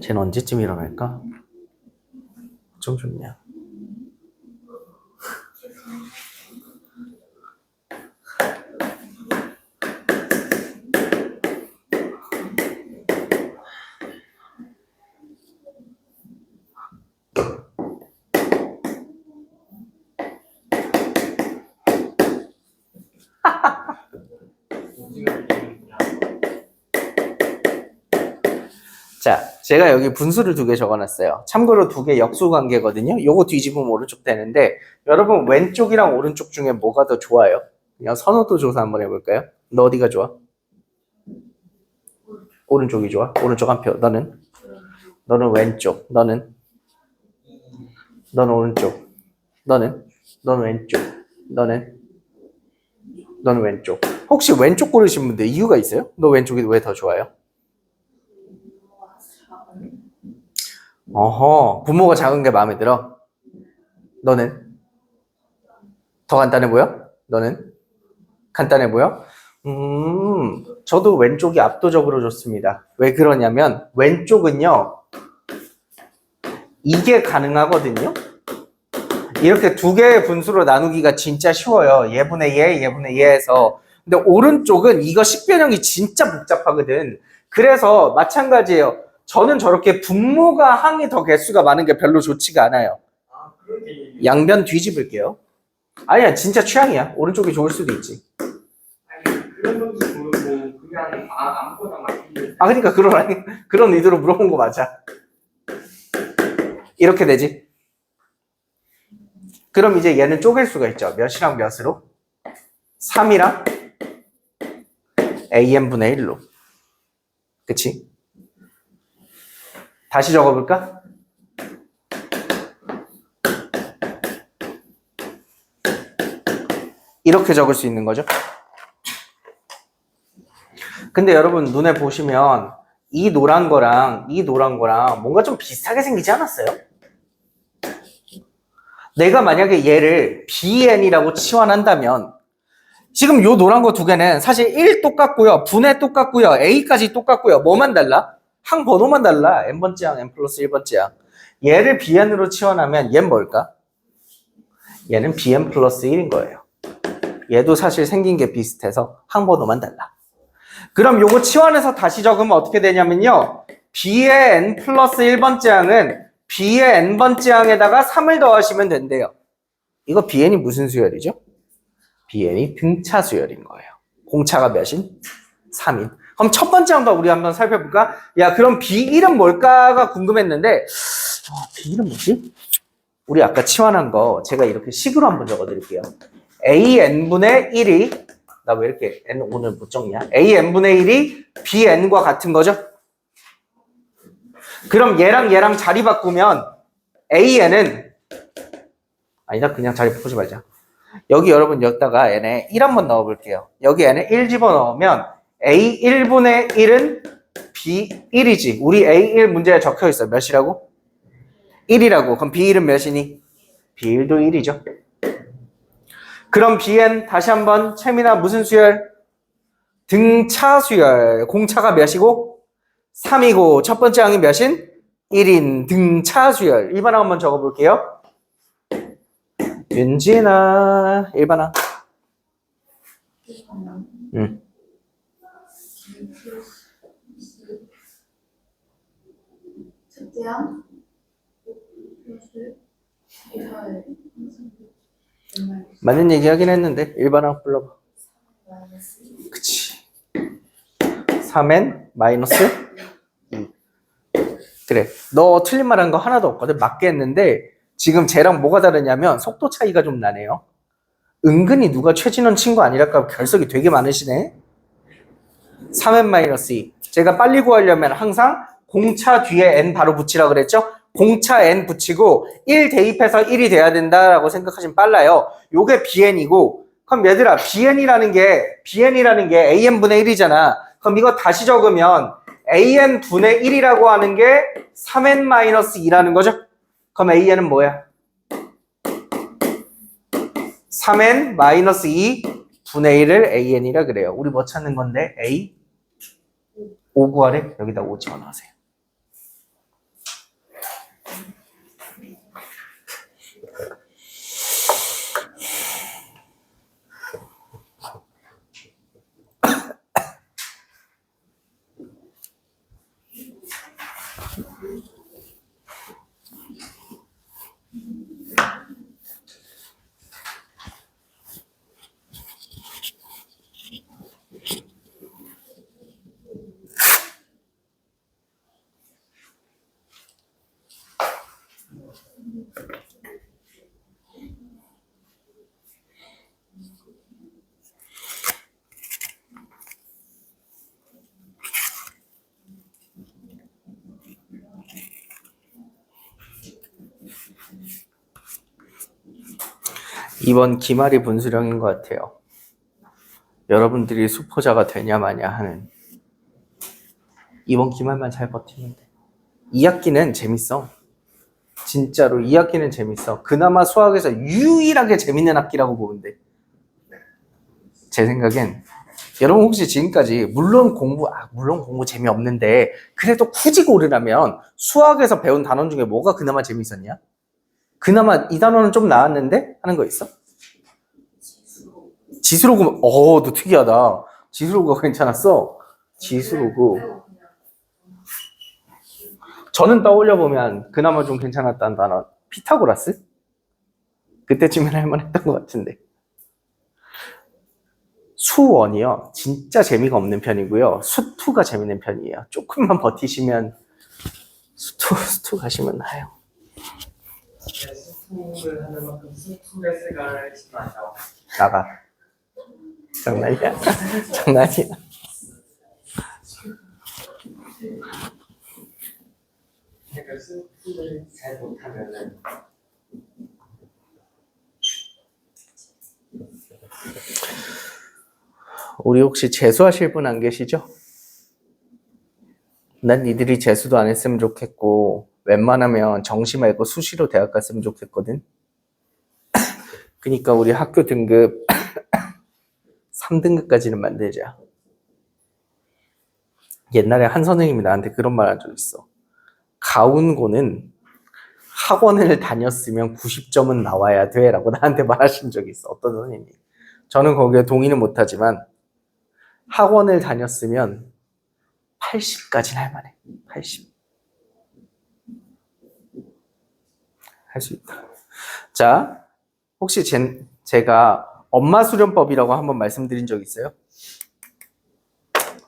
쟤는 언제쯤 일어날까? 좀 좋냐? 자, 제가 여기 분수를 2개 적어놨어요. 참고로 2개 역수관계거든요. 요거 뒤집으면 오른쪽 되는데 여러분 왼쪽이랑 오른쪽 중에 뭐가 더 좋아요? 그냥 선호도 조사 한번 해볼까요? 너 어디가 좋아? 오른쪽이 좋아? 오른쪽 한 표. 너는? 너는 왼쪽. 너는? 너는 오른쪽. 너는? 너는 왼쪽. 너는? 너는 왼쪽. 혹시 왼쪽 고르신 분들 이유가 있어요? 너 왼쪽이 왜 더 좋아요? 어허, 부모가 작은 게 마음에 들어? 너는? 더 간단해 보여? 너는? 간단해 보여? 저도 왼쪽이 압도적으로 좋습니다. 왜 그러냐면 왼쪽은요 이게 가능하거든요. 이렇게 2개의 분수로 나누기가 진짜 쉬워요. 얘분의 얘, 얘분의 얘에서. 근데 오른쪽은 이거 식변형이 진짜 복잡하거든. 그래서 마찬가지예요. 저는 저렇게 분모가 항이 더 개수가 많은 게 별로 좋지가 않아요. 아, 그렇게 양변 뒤집을게요. 아니야, 진짜 취향이야. 오른쪽이 좋을 수도 있지. 아니 그런 건지 모르고 그냥 아무거나 맡기는. 아, 그러니까 그런 의도로 물어본 거 맞아. 이렇게 되지. 그럼 이제 얘는 쪼갤 수가 있죠. 몇이랑 몇으로? 3이랑 AN분의 1로. 그치? 다시 적어볼까? 이렇게 적을 수 있는 거죠. 근데 여러분 눈에 보시면 이 노란 거랑 뭔가 좀 비슷하게 생기지 않았어요? 내가 만약에 얘를 BN이라고 치환한다면 지금 요 노란 거 2개는 사실 1 똑같고요. 분해 똑같고요. A까지 똑같고요. 뭐만 달라? 항 번호만 달라. n번째 항, n 플러스 1번째 항. 얘를 BN으로 치환하면 얘는 뭘까? 얘는 BN 플러스 1인 거예요. 얘도 사실 생긴 게 비슷해서 항 번호만 달라. 그럼 요거 치환해서 다시 적으면 어떻게 되냐면요. B의 n 플러스 1번째 항은 B의 n번째 항에다가 3을 더하시면 된대요. 이거 BN이 무슨 수열이죠? BN이 등차 수열인 거예요. 공차가 몇인? 3인. 그럼 첫 번째 항도 우리 한번 살펴볼까? 야, 그럼 B1은 뭘까가 궁금했는데 B1은 뭐지? 우리 아까 치환한 거 제가 이렇게 식으로 한번 적어드릴게요. AN분의 1이 나 왜 이렇게 N 오늘 못 적냐? AN분의 1이 BN과 같은 거죠? 그럼 얘랑 자리 바꾸면 AN은 아니다, 그냥 자리 바꾸지 말자. 여기 여러분 여기다가 N에 1 한번 넣어볼게요. 여기 N에 1 집어넣으면 A1분의 1은 B1이지. 우리 A1 문제에 적혀있어. 몇이라고? 1이라고. 그럼 B1은 몇이니? B1도 1이죠. 그럼 BN 다시 한번 채민아 무슨 수열? 등차 수열. 공차가 몇이고? 3이고 첫 번째 항이 몇인? 1인 등차 수열. 1번 항 한번 적어볼게요. 윤진아 1번 항. 응. 첫째야? 맞는 얘기 하긴 했는데 1번 항 불러봐. 그치. 3n 마이너스 2. 그래. 너 틀린 말 한 거 하나도 없거든. 맞게 했는데 지금 쟤랑 뭐가 다르냐면 속도 차이가 좀 나네요. 은근히 누가 최진원 친구 아니랄까 결석이 되게 많으시네. 3n 마이너스 2. 제가 빨리 구하려면 항상 공차 뒤에 n 바로 붙이라 그랬죠? 공차 n 붙이고 1 대입해서 1이 돼야 된다라고 생각하시면 빨라요. 요게 bn이고 그럼 얘들아 bn이라는 게 an분의 1이잖아. 그럼 이거 다시 적으면 an분의 1이라고 하는 게 3n-2라는 거죠? 그럼 an은 뭐야? 3n 마이너스 2 분의 1을 an이라 그래요. 우리 뭐 찾는 건데? a 5 구하래? 여기다 5 집어넣으세요. 이번 기말이 분수령인 것 같아요. 여러분들이 수포자가 되냐 마냐 하는. 이번 기말만 잘 버티면 돼. 2학기는 재밌어. 진짜로 2학기는 재밌어. 그나마 수학에서 유일하게 재밌는 학기라고 보면 돼. 제 생각엔. 여러분 혹시 지금까지 물론 공부 재미없는데 그래도 굳이 고르라면 수학에서 배운 단원 중에 뭐가 그나마 재밌었냐? 그나마 이 단원은 좀 나았는데? 하는 거 있어? 지수로그. 너 특이하다. 지수로그가 괜찮았어? 지수로그. 저는 떠올려보면 그나마 좀 괜찮았다는 단원. 피타고라스? 그때쯤엔 할만했던 것 같은데. 수1이요. 진짜 재미가 없는 편이고요. 수2가 재밌는 편이에요. 조금만 버티시면 수2 가시면 나요. 수투를 하는 만큼 수투의 세가를 치지 마세요. 나가. 장난이야. 장난이야. 그러니까 수투를 잘 못하면은 우리 혹시 재수하실 분 안 계시죠? 난 니들이 재수도 안 했으면 좋겠고 웬만하면 정시 말고 수시로 대학 갔으면 좋겠거든. 그러니까 우리 학교 등급 3등급까지는 만들자. 옛날에 한 선생님이 나한테 그런 말 한 적 있어. 가운고는 학원을 다녔으면 90점은 나와야 돼 라고 나한테 말하신 적이 있어. 어떤 선생님이. 저는 거기에 동의는 못하지만 학원을 다녔으면 80까지는 할만해. 80. 할 수 있다. 자, 혹시 제가 엄마 수련법이라고 한번 말씀드린 적 있어요?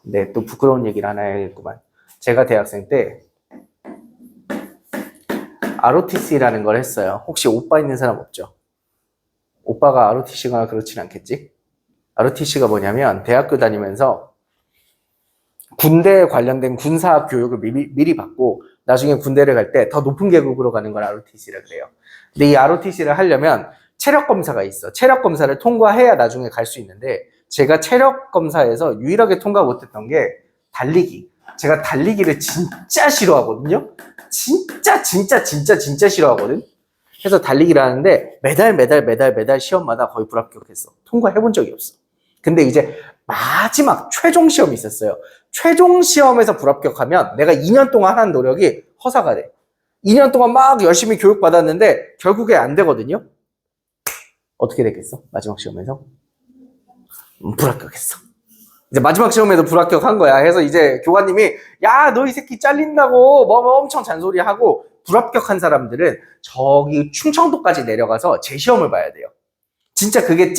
네, 또 부끄러운 얘기를 하나 해야겠구만. 제가 대학생 때 ROTC라는 걸 했어요. 혹시 오빠 있는 사람 없죠? 오빠가 ROTC가 그렇진 않겠지? ROTC가 뭐냐면 대학교 다니면서 군대에 관련된 군사학 교육을 미리 받고 나중에 군대를 갈 때 더 높은 계급으로 가는 걸 ROTC라 그래요. 근데 이 ROTC를 하려면 체력 검사가 있어. 체력 검사를 통과해야 나중에 갈 수 있는데 제가 체력 검사에서 유일하게 통과 못했던 게 달리기. 제가 달리기를 진짜 싫어하거든요. 진짜 싫어하거든. 그래서 달리기를 하는데 매달 시험마다 거의 불합격했어. 통과해본 적이 없어. 근데 이제 마지막 최종 시험이 있었어요. 최종 시험에서 불합격하면 내가 2년 동안 한 노력이 허사가 돼. 2년 동안 막 열심히 교육받았는데 결국에 안 되거든요. 어떻게 됐겠어? 마지막 시험에서? 불합격했어. 이제 마지막 시험에도 불합격한 거야. 해서 이제 교관님이 야, 너 이 새끼 잘린다고 뭐 엄청 잔소리하고 불합격한 사람들은 저기 충청도까지 내려가서 재시험을 봐야 돼요. 진짜 그게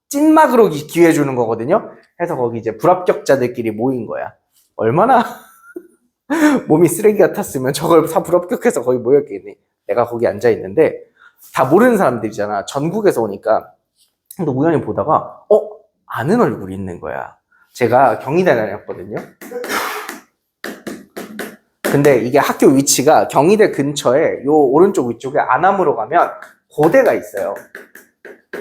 찐막으로 기회 주는 거거든요. 해서 거기 이제 불합격자들끼리 모인 거야. 얼마나 몸이 쓰레기 같았으면 저걸 다 불합격해서 거기 모였겠니. 내가 거기 앉아 있는데 다 모르는 사람들이잖아. 전국에서 오니까. 근데 우연히 보다가 아는 얼굴이 있는 거야. 제가 경희대 다녔거든요. 근데 이게 학교 위치가 경희대 근처에 요 오른쪽 위쪽에 안암으로 가면 고대가 있어요.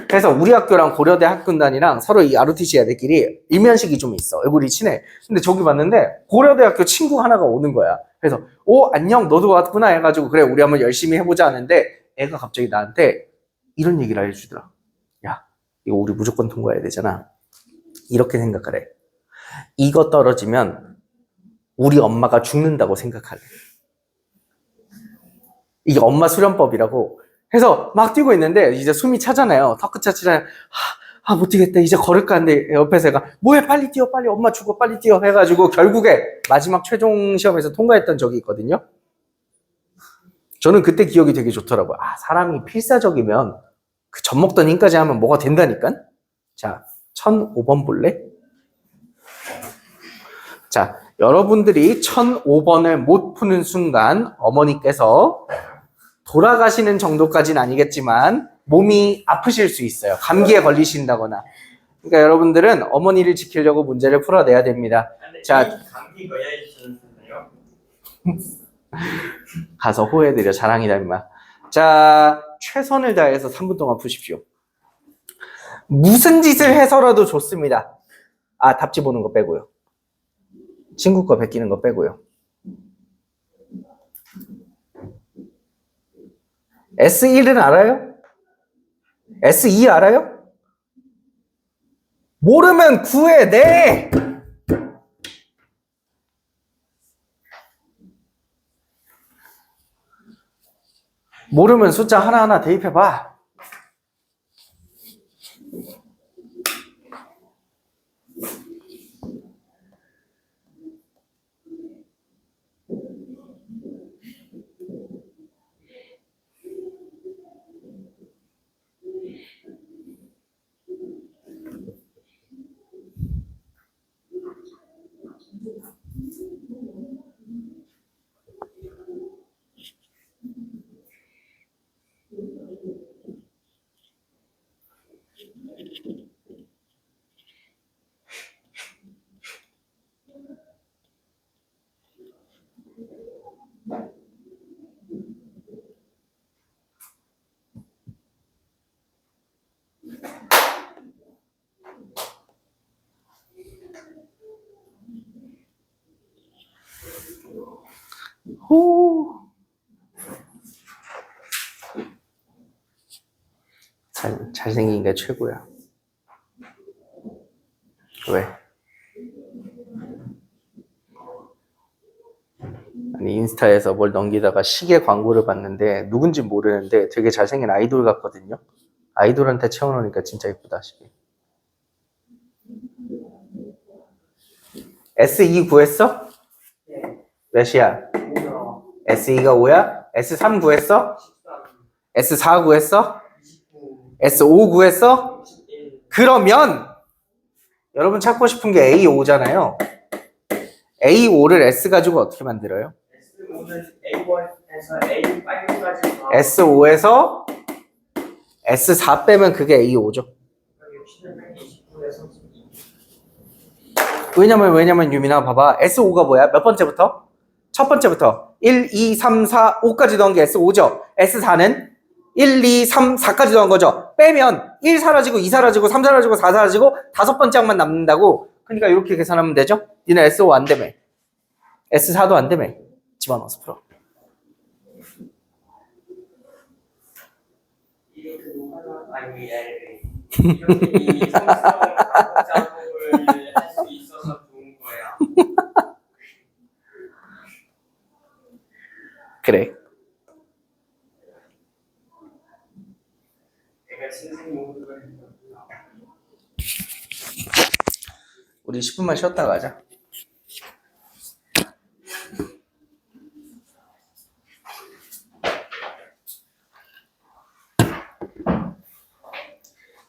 그래서 우리 학교랑 고려대 학군단이랑 서로 이 ROTC 애들끼리 일면식이 좀 있어. 얼굴이 친해. 근데 저기 봤는데 고려대학교 친구 하나가 오는 거야. 그래서 안녕 너도 왔구나 해가지고 그래 우리 한번 열심히 해보자 하는데 애가 갑자기 나한테 이런 얘기를 해주더라. 야, 이거 우리 무조건 통과해야 되잖아. 이렇게 생각하래. 이거 떨어지면 우리 엄마가 죽는다고 생각하래. 이게 엄마 수련법이라고 해서 막 뛰고 있는데 이제 숨이 차잖아요. 턱 차치잖아요. 못 뛰겠다. 이제 걸을까 하는데 옆에서 애가 뭐해 빨리 뛰어 빨리 엄마 죽어 빨리 뛰어 해가지고 결국에 마지막 최종 시험에서 통과했던 적이 있거든요. 저는 그때 기억이 되게 좋더라고요. 사람이 필사적이면 그 젖먹던 힘까지 하면 뭐가 된다니까. 자, 1005번 볼래? 자, 여러분들이 1005번을 못 푸는 순간 어머니께서 돌아가시는 정도까지는 아니겠지만 몸이 아프실 수 있어요. 감기에 걸리신다거나. 그러니까 여러분들은 어머니를 지키려고 문제를 풀어내야 됩니다. 자, 감기 걸려 있었나요? 가서 호해드려. 자랑이다 임마. 자, 최선을 다해서 3분 동안 푸십시오. 무슨 짓을 해서라도 좋습니다. 답지 보는 거 빼고요. 친구 거 베끼는 거 빼고요. S1은 알아요? S2 알아요? 모르면 구해, 네! 모르면 숫자 하나하나 대입해봐. 호. 잘생긴 게 최고야. 왜? 아니, 인스타에서 뭘 넘기다가 시계 광고를 봤는데 누군지 모르는데 되게 잘생긴 아이돌 같거든요. 아이돌한테 채워놓으니까 진짜 예쁘다 시계. S2 구했어? 네. 몇이야? 5요. S2가 5야? S3 구했어? 13, S4 구했어? 29, S5 구했어? 61. 그러면 여러분 찾고 싶은 게 A5잖아요. A5를 S 가지고 어떻게 만들어요? S5는 A1에서 A5까지 S5에서 S4 빼면 그게 A5죠. 29에서 32. 왜냐면 유민아 봐봐. S5가 뭐야? 몇 번째부터? 첫 번째부터 1, 2, 3, 4, 5까지 넣은 게 S5죠. S4는 1, 2, 3, 4까지 넣은 거죠. 빼면 1 사라지고 2 사라지고 3 사라지고 4 사라지고 다섯 번째 항만 남는다고. 그러니까 이렇게 계산하면 되죠. 니네 S5 안 되며 S4도 안 되며 집어넣어서 풀어. 이렇게 녹아나 아니 이렇게 이 성성 작업을 할 수 있어서 좋은 거야. 그래. 내가 신생 모드를 했구나. 우리 10분만 쉬었다 가자.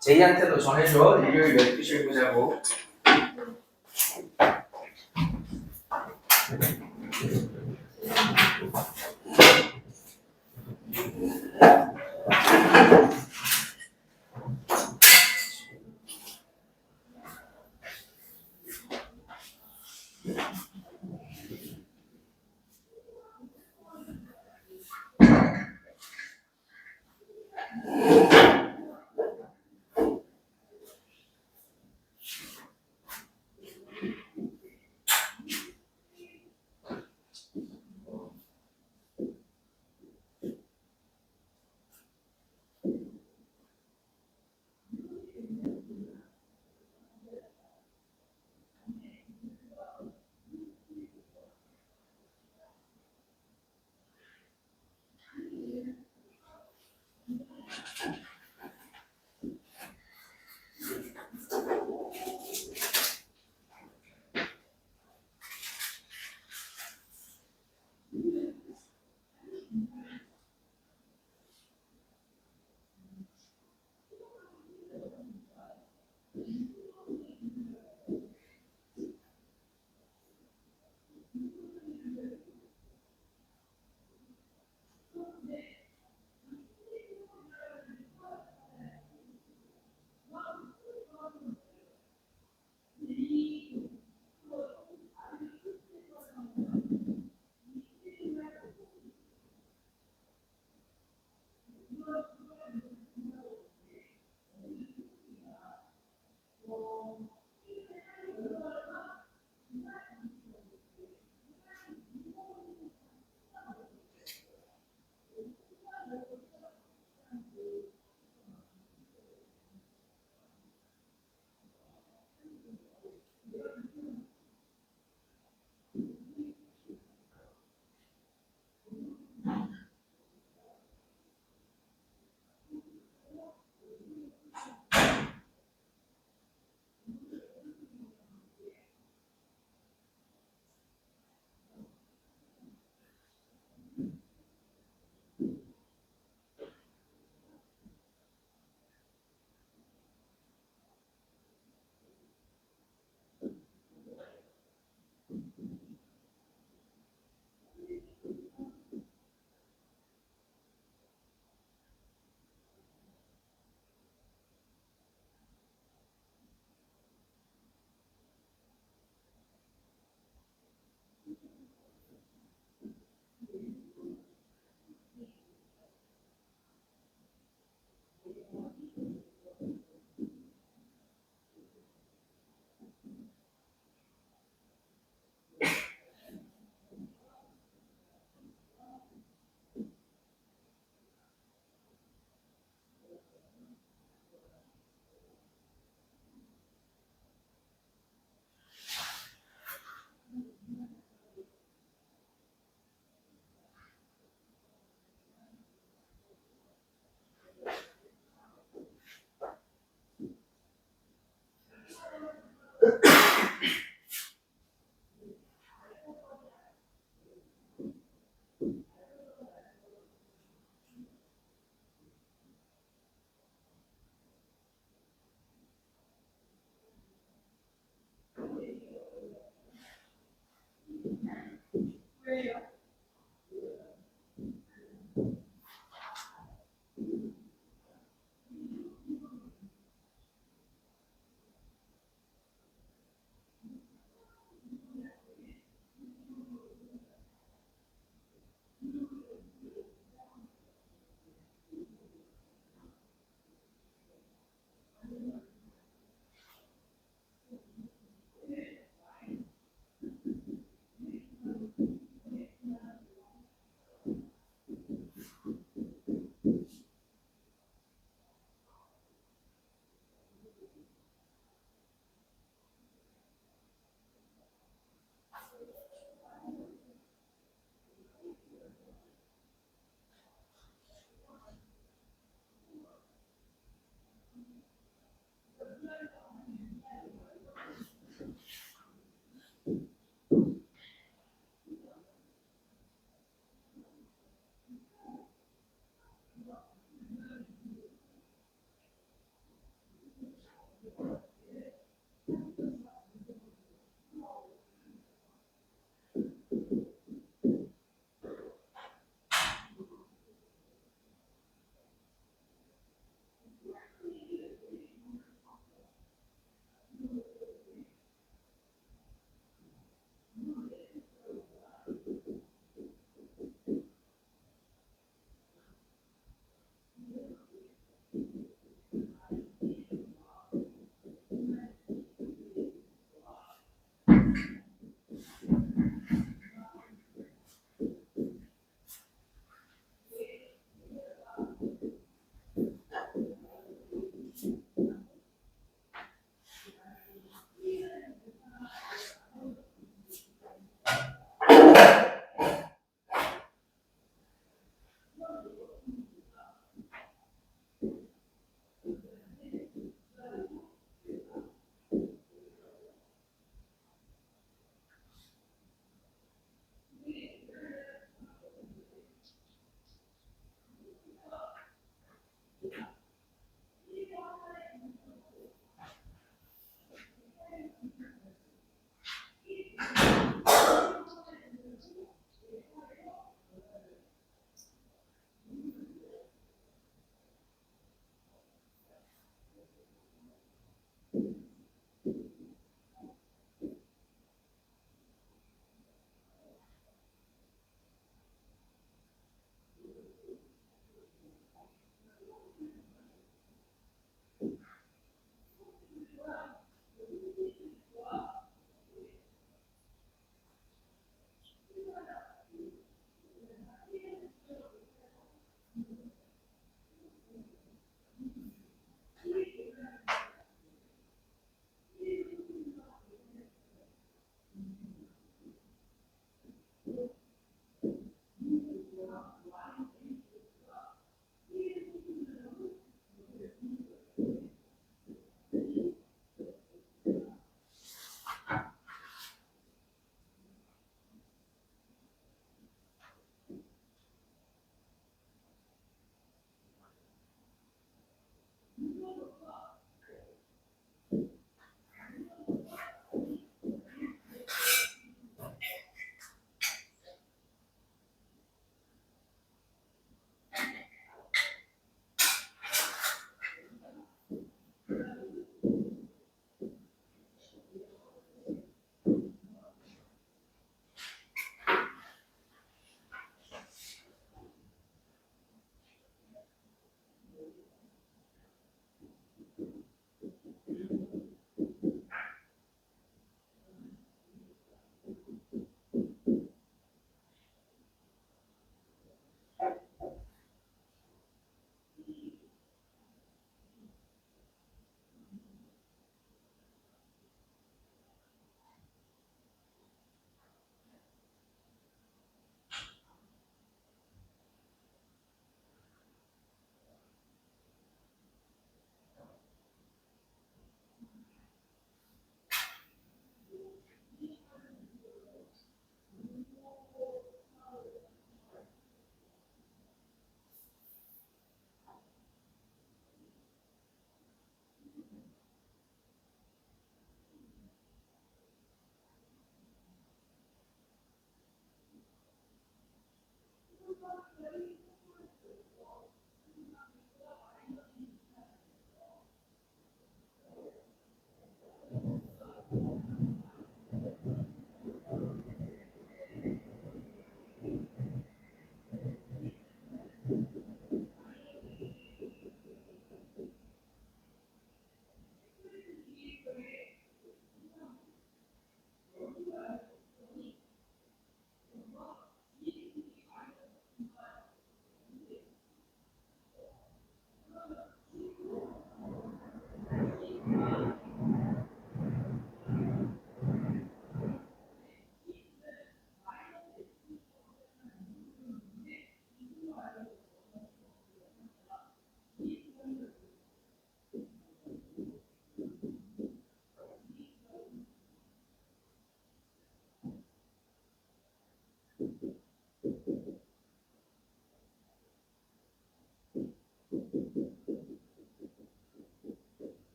제이한테도 전해줘. 일요일 12시에 보자고.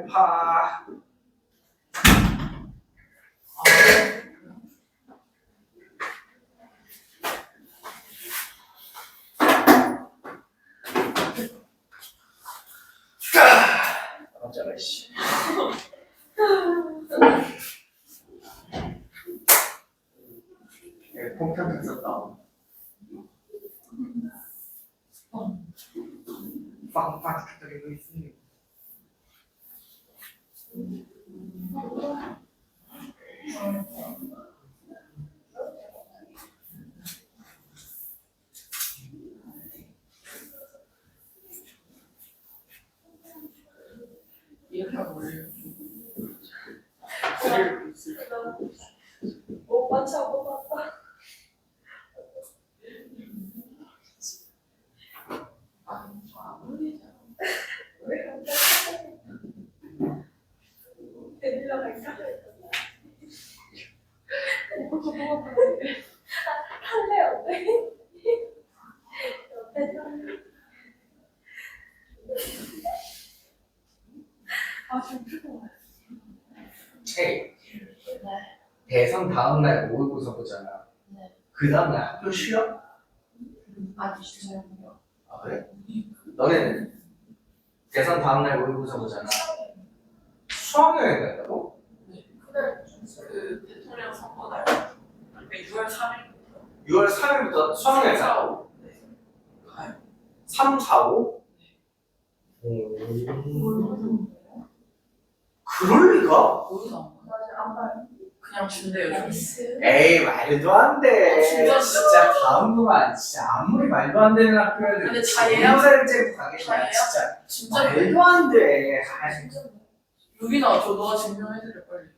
배고파. 깜짝아 씨. 폭탄 썼다. 빵빵 터뜨리고 있으니. 이렇게 하면 올려요. 오빠 차고 봤다. 아저 아무리잖아. 왜 갑자기? 데리러 갈까? 오빠 저 뭐가 할래 어때? 옆에서. 아 지금 피곤해. 헤이. 네. 대선 다음날 모의고사 보잖아. 네. 그 다음날 학교 쉬어? 아니 진짜요? 아 그래? 너네는 대선 다음날 모의고사 보잖아. 수학여행 간다고? 그 대통령 선거 날. 그러니까 6월 3일부터. 6월 3일부터 수학여행 간다고? 네. 가요. 3, 4, 5? 그럴 리가? 거기서 안 가요. 맞아 안 봐요. 그냥 준대요. 나이스. 에이 말도 안 돼. 진짜? 진짜 다음부만 진짜 아무리 말도 안 되는 학교에도 근데 다 예약- 모의고사를 째고 가겠냐 다 진짜. 진짜 말도 안 돼. 아이, 유빈아 저 너가 증명해드려 빨리.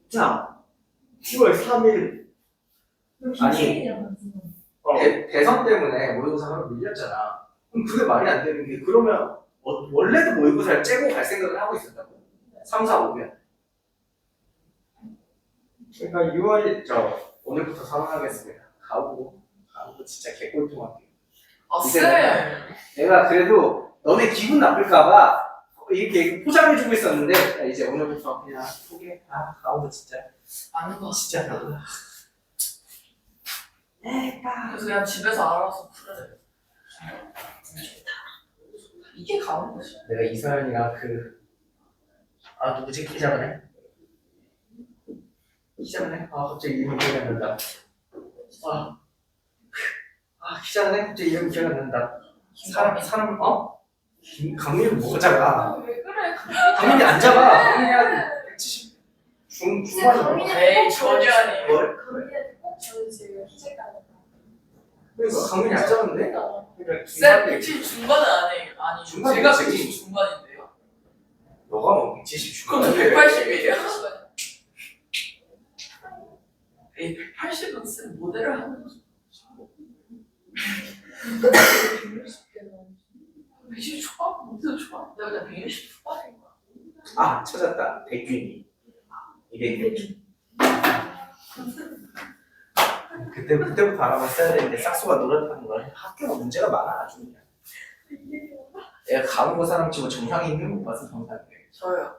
자, 10월 3일. 아니, 대선 때문에 모의고사가 밀렸잖아. 그럼 그게 말이 안 되는 게 그러면 원래도 모의고사를 째고 갈 생각을 하고 있었다고. 3, 4, 5면. 그러니까 6월 오늘부터 선언하겠습니다. 가고 진짜 개꼴통할게요. 아 이제 쌤. 내가 그래도 너네 기분 나쁠까봐 이렇게 포장해주고 있었는데 야, 이제 오늘부터 그냥 포기해. 가고 진짜 아는 거. 진짜 그래서 그냥 집에서 알아서 풀어야 돼. 이게 가는 거지. 내가 이서연이랑 누구지 기자분해? 기자분해? 갑자기 이름이 기억이 안 난다. 기자분해? 갑자기 이름이 기억이 안 난다. 사람 강민이 뭐가 작아? 왜 그래? 강민이 안 작아. 강민이 한 170 중반이 에이 전혀 아니에요. 뭘? 강민이한테 꼭 전해주세요. 희생가는. 그러니까 강민이 안 작은데? 그러니까 쌤 중반이 170 중반은 아니에요. 중반이 제가 되지. 170 중반인데요. 너가 뭐 170 그럼 저 중반인데 180이에요. 에이 180은 쌤 모델을 하는 거죠. 120 초반? 모델 초반? 내가 그냥 120 초반인 거야. 찾았다. 백균이. 이게 그때부터 알아봤어야 되는데 싹수가 노릇하는 걸 학교가 문제가 많아 아주 그냥. 내가 가보고 사람 치고 정상이 있는 못 봐서 정상이야. 저요.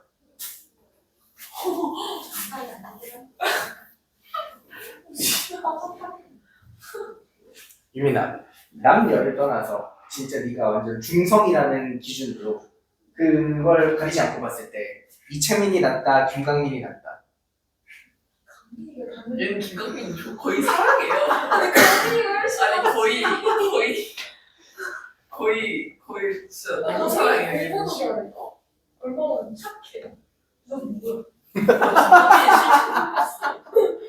유민아, 남녀를 떠나서 진짜 네가 완전 중성이라는 기준으로 그걸 가리지 않고 봤을 때 이채민이 낫다, 김강민이 낫다. 얘는 김강민 거의 사랑해요. 강민이가 훨씬 아니 거의 진짜 너무 사랑해요. 공부도 잘해. 얼마나 착해. 너 누구야?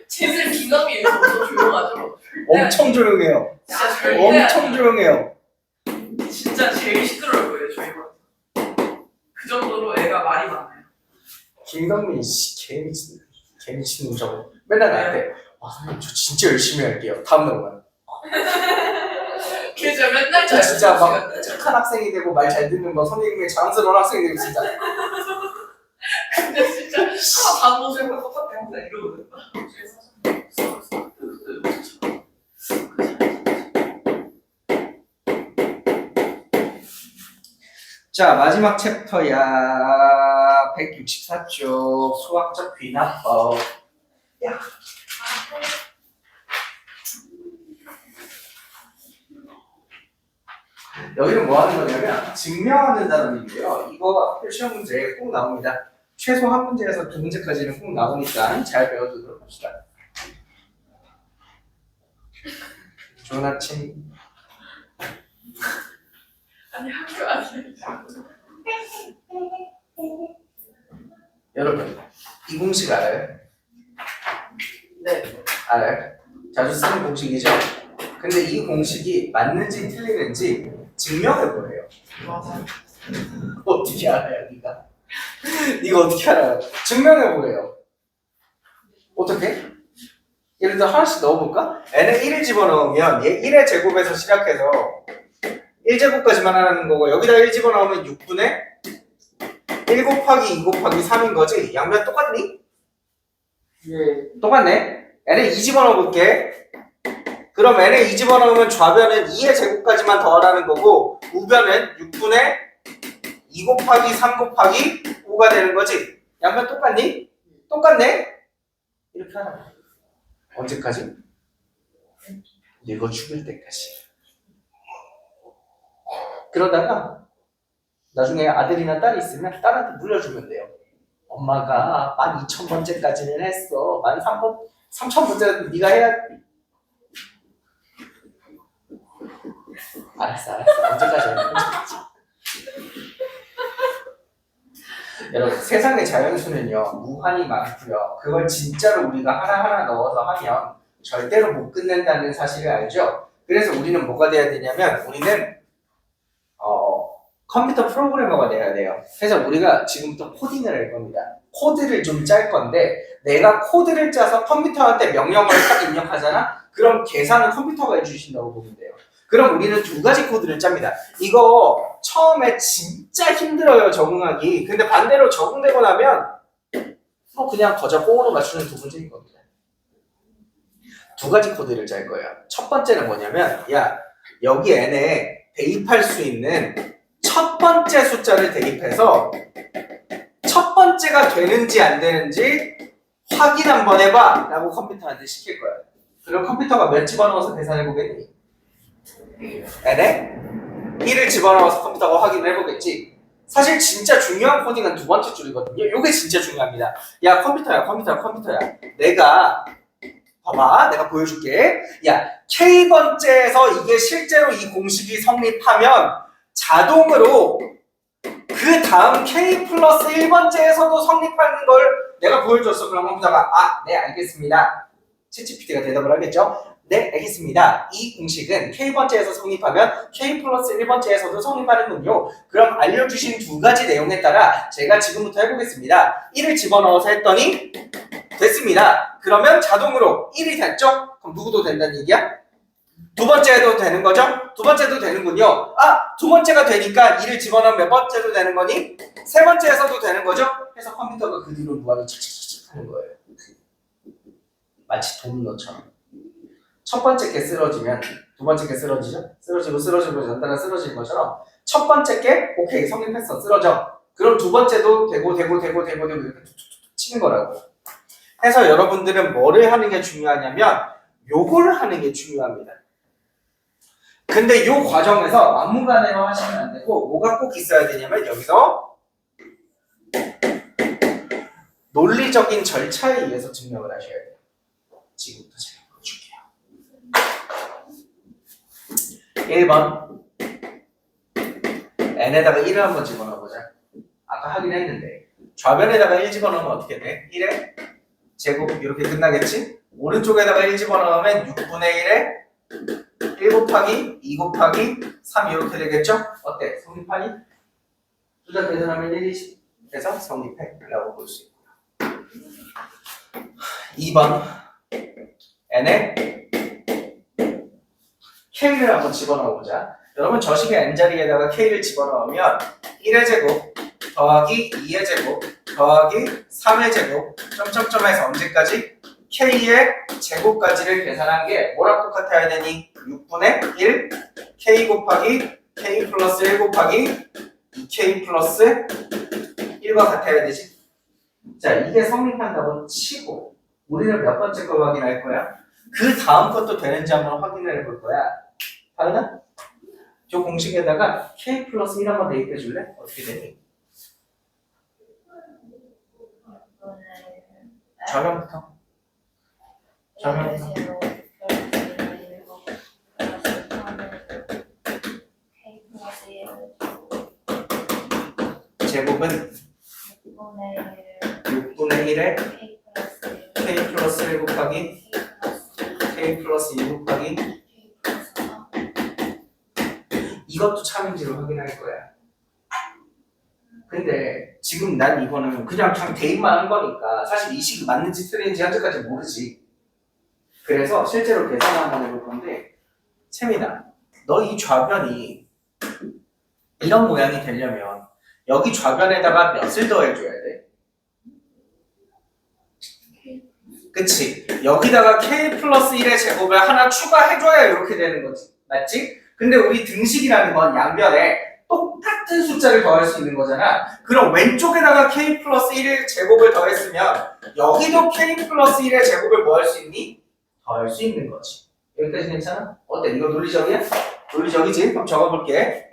쟤는 김강민이 더 조용하죠. 엄청 조용해요. 진짜 절대 엄청 조용해요. 진짜 제일 시끄러울 거예요 저희 반. 그 정도로 애가 말이 많아요. 김강민 씨 개미친 놈 저거 맨날 나한테 선생님 저 진짜 열심히 할게요. 다음 날만. 걔 진짜 맨날 저 진짜 막 착한 학생이 되고 말 잘 듣는 거 선생님의 자랑스러운 학생이 되고 진짜. 근데 진짜 하나 다른 모습과 똑같아 항상 이러거든. 자 자, 마지막 챕터야. 164쪽 수학적 귀납법. 야. 여기는 뭐 하는 거냐면 증명하는 단어인데요. 이거 학교 시험 문제에 꼭 나옵니다. 최소 한 문제에서 두 문제까지는 꼭 나오니까 잘 배워두도록 합시다. 좋은 아침. 아니 학교 아니야. 여러분, 이 공식 알아요? 네. 알아요? 자주 쓰는 공식이죠? 근데 이 공식이 맞는지 틀리는지 증명해보래요. 맞아요. 어떻게 알아요, 네가? 네가 어떻게 알아요? 증명해보래요. 어떻게? 예를 들어 하나씩 넣어볼까? n에 1을 집어넣으면 얘 1의 제곱에서 시작해서 1제곱까지만 하는 거고 여기다 1 집어넣으면 6분의 1 곱하기 2 곱하기 3인 거지? 양면 똑같니? 예. 똑같네. n에 2 집어넣어볼게. 그럼 n에 2 집어넣으면 좌변은 2의 제곱까지만 더하라는 거고 우변은 6분의 2 곱하기 3 곱하기 5가 되는 거지? 양면 똑같니? 똑같네? 이렇게 하는 거야. 언제까지? 늙어 죽을 때까지. 그러다가 나중에 아들이나 딸이 있으면 딸한테 물려주면 돼요. 엄마가 12,000번째까지는 했어. 13,000번째는 네가 해야. 알았어. 언제까지 해? 언제까지. 여러분, 세상의 자연수는요 무한히 많고요. 그걸 진짜로 우리가 하나하나 넣어서 하면 절대로 못 끝낸다는 사실을 알죠. 그래서 우리는 뭐가 돼야 되냐면 우리는 컴퓨터 프로그래머가 돼야 돼요. 그래서 우리가 지금부터 코딩을 할 겁니다. 코드를 좀 짤 건데 내가 코드를 짜서 컴퓨터한테 명령어를 딱 입력하잖아? 그럼 계산은 컴퓨터가 해주신다고 보면 돼요. 그럼 우리는 두 가지 코드를 짭니다. 이거 처음에 진짜 힘들어요, 적응하기. 근데 반대로 적응되고 나면 또 그냥 거저 꽁으로 맞추는 두 문제인 겁니다. 두 가지 코드를 짤 거예요. 첫 번째는 뭐냐면 야, 여기 n에 대입할 수 있는 첫 번째 숫자를 대입해서 첫 번째가 되는지 안 되는지 확인 한번 해봐 라고 컴퓨터한테 시킬 거야. 그럼 컴퓨터가 몇 집어넣어서 계산해 보겠니? n에 1을 집어넣어서 컴퓨터가 확인을 해보겠지. 사실 진짜 중요한 코딩은 두 번째 줄이거든요. 이게 진짜 중요합니다. 야, 컴퓨터야. 내가 봐봐, 내가 보여줄게. 야, K번째에서 이게 실제로 이 공식이 성립하면 자동으로 그 다음 K 플러스 1번째에서도 성립하는 걸 내가 보여줬어. 그럼 컴퓨터가 네, 알겠습니다. 챗GPT가 대답을 하겠죠. 네, 알겠습니다. 이 공식은 K번째에서 성립하면 K 플러스 1번째에서도 성립하는군요. 그럼 알려주신 두 가지 내용에 따라 제가 지금부터 해보겠습니다. 1을 집어넣어서 했더니 됐습니다. 그러면 자동으로 1이 됐죠? 그럼 누구도 된다는 얘기야? 두 번째도 되는 거죠? 두 번째도 되는군요. 두 번째가 되니까 1을 집어넣으면 몇 번째도 되는 거니? 세 번째에서도 되는 거죠? 그래서 컴퓨터가 그 뒤로 무한히 착착착 하는 거예요. 마치 도미노처럼. 첫 번째 게 쓰러지면 두 번째 게 쓰러지죠? 쓰러지고 연달아 쓰러지는 것처럼 첫 번째 게 오케이 성립했어 쓰러져. 그럼 두 번째도 되고 이렇게 툭툭툭 치는 거라고. 해서 여러분들은 뭐를 하는 게 중요하냐면 요걸 하는 게 중요합니다. 근데 요 과정에서 막무가내로 하시면 안 되고 뭐가 꼭 있어야 되냐면 여기서 논리적인 절차에 의해서 증명을 하셔야 돼요. 지금부터 제가 보여줄게요. 1번 n에다가 1을 한번 집어넣어보자. 아까 하긴 했는데 좌변에다가 1 집어넣으면 어떻게 돼? 1의 제곱 이렇게 끝나겠지? 오른쪽에다가 1 집어넣으면 6분의 1에 1 곱하기 2 곱하기 3 이렇게 되겠죠? 어때? 성립하니? 수작 계산하면 1이 돼서 성립해 라고 볼 수 있고요. 2번 n에 k를 한번 집어넣어보자. 여러분 저 식의 n자리에다가 k를 집어넣으면 1의 제곱 더하기 2의 제곱 더하기 3의 제곱 점점점 해서 언제까지? k의 제곱까지를 계산한 게 뭐랑 똑같아야 되니? 6분의 1 k 곱하기 k 플러스 1 곱하기 2K 플러스 1과 같아야 되지. 자, 이게 성립한다고 치고 우리는 몇 번째 걸 확인할 거야? 그 다음 것도 되는지 한번 확인을 해볼 거야. 다은아? 저 공식에다가 K 플러스 1 한번 대입해 줄래? 어떻게 되니? 저렴부터. 저렴부터. 제곱은 6분의 1에 K 플러스 1 곱하기 K 플러스 2 곱하기 이것도 참인지를 확인할 거야. 근데 지금 난 이거는 그냥 대입만 한 거니까 사실 이 식이 맞는지 틀린지 현재까지 모르지. 그래서 실제로 계산 한번 해볼 건데 채민아, 너 이 좌변이 이런 모양이 되려면 여기 좌변에다가 몇을 더해줘야 돼? 그치? 여기다가 K 플러스 1의 제곱을 하나 추가해줘야 이렇게 되는 거지. 맞지? 근데 우리 등식이라는 건 양변에 똑같은 숫자를 더할 수 있는 거잖아. 그럼 왼쪽에다가 K 플러스 1의 제곱을 더했으면 여기도 K 플러스 1의 제곱을 뭐 할 수 있니? 더할 수 있는 거지. 여기까지 괜찮아? 어때? 이거 논리적이야? 논리적이지? 그럼 적어볼게.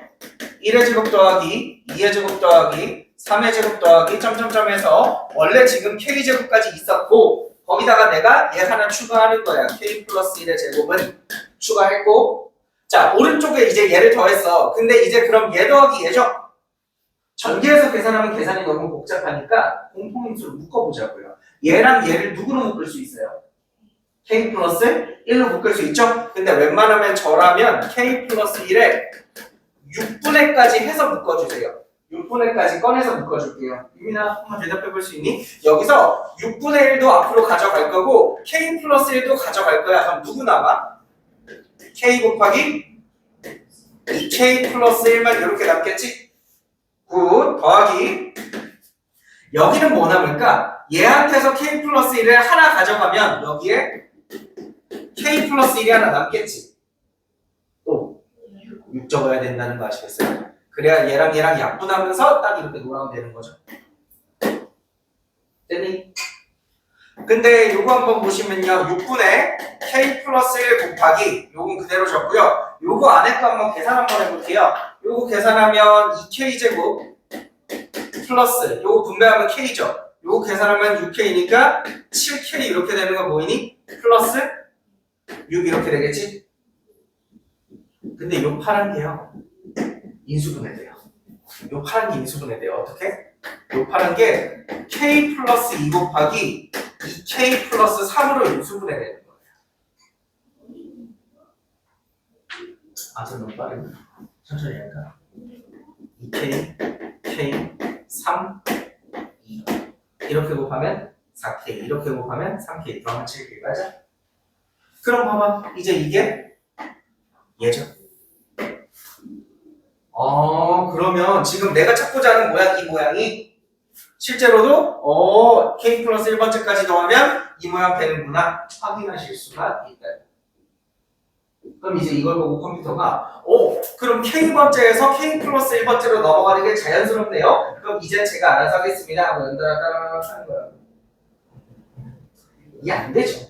1의 제곱 더하기 2의 제곱 더하기 3의 제곱 더하기 점점점 해서 원래 지금 K제곱까지 있었고 거기다가 내가 얘 하나 추가하는 거야. K 플러스 1의 제곱은 추가했고 자 오른쪽에 이제 얘를 더했어. 근데 이제 그럼 얘 더하기 얘죠? 전개해서 계산하면 계산이 너무 복잡하니까 공통인수로 묶어보자고요. 얘랑 얘를 누구로 묶을 수 있어요? K 플러스 1로 묶을 수 있죠? 근데 웬만하면 저라면 K 플러스 1에 6분의까지 해서 묶어주세요. 6분의까지 꺼내서 묶어줄게요. 유민아 한번 대답해 볼 수 있니? 여기서 6분의 1도 앞으로 가져갈 거고 K 플러스 1도 가져갈 거야. 그럼 누구 남아? K 곱하기 2K 플러스 1만 이렇게 남겠지? 굿. 더하기 여기는 뭐 남을까? 얘한테서 K 플러스 1을 하나 가져가면 여기에 K 플러스 1이 하나 남겠지? 또 6 적어야 된다는 거 아시겠어요? 그래야 얘랑 얘랑 약분하면서 딱 이렇게 놀아면 되는 거죠. 됐니? 근데 요거 한번 보시면요. 6분의 K 플러스 1 곱하기 요건 그대로 적고요. 요거 안에 거 한번 계산 한번 해볼게요. 요거 계산하면 2K제곱 플러스 요거 분배하면 K죠. 요거 계산하면 6K니까 7K 이렇게 되는 거 보이니? 플러스 6 이렇게 되겠지? 근데 요 파란 게요. 인수분해돼요. 요 파란 게 인수분해돼요. 어떻게? 요 파란 게 K 플러스 2 곱하기 2K 플러스 3으로 인수분해되는 거예요. 아, 저 너무 빠르네. 천천히 할까? 2K, K, 3, 2 이렇게 곱하면 4K 이렇게 곱하면 3K 더하면 7K 맞아? 그럼 봐봐. 이제 이게 얘죠. 그러면 지금 내가 찾고자 하는 모양, 이 모양이 실제로도 K 플러스 1번째까지 더하면 이 모양 되는구나 확인하실 수가 있다. 그럼 이제 이걸 보고 컴퓨터가 그럼 K번째에서 K 플러스 1번째로 넘어가는 게 자연스럽네요. 그럼 이제 제가 알아서 하겠습니다 하고 연달아 하는 거예요. 이해 안 되죠?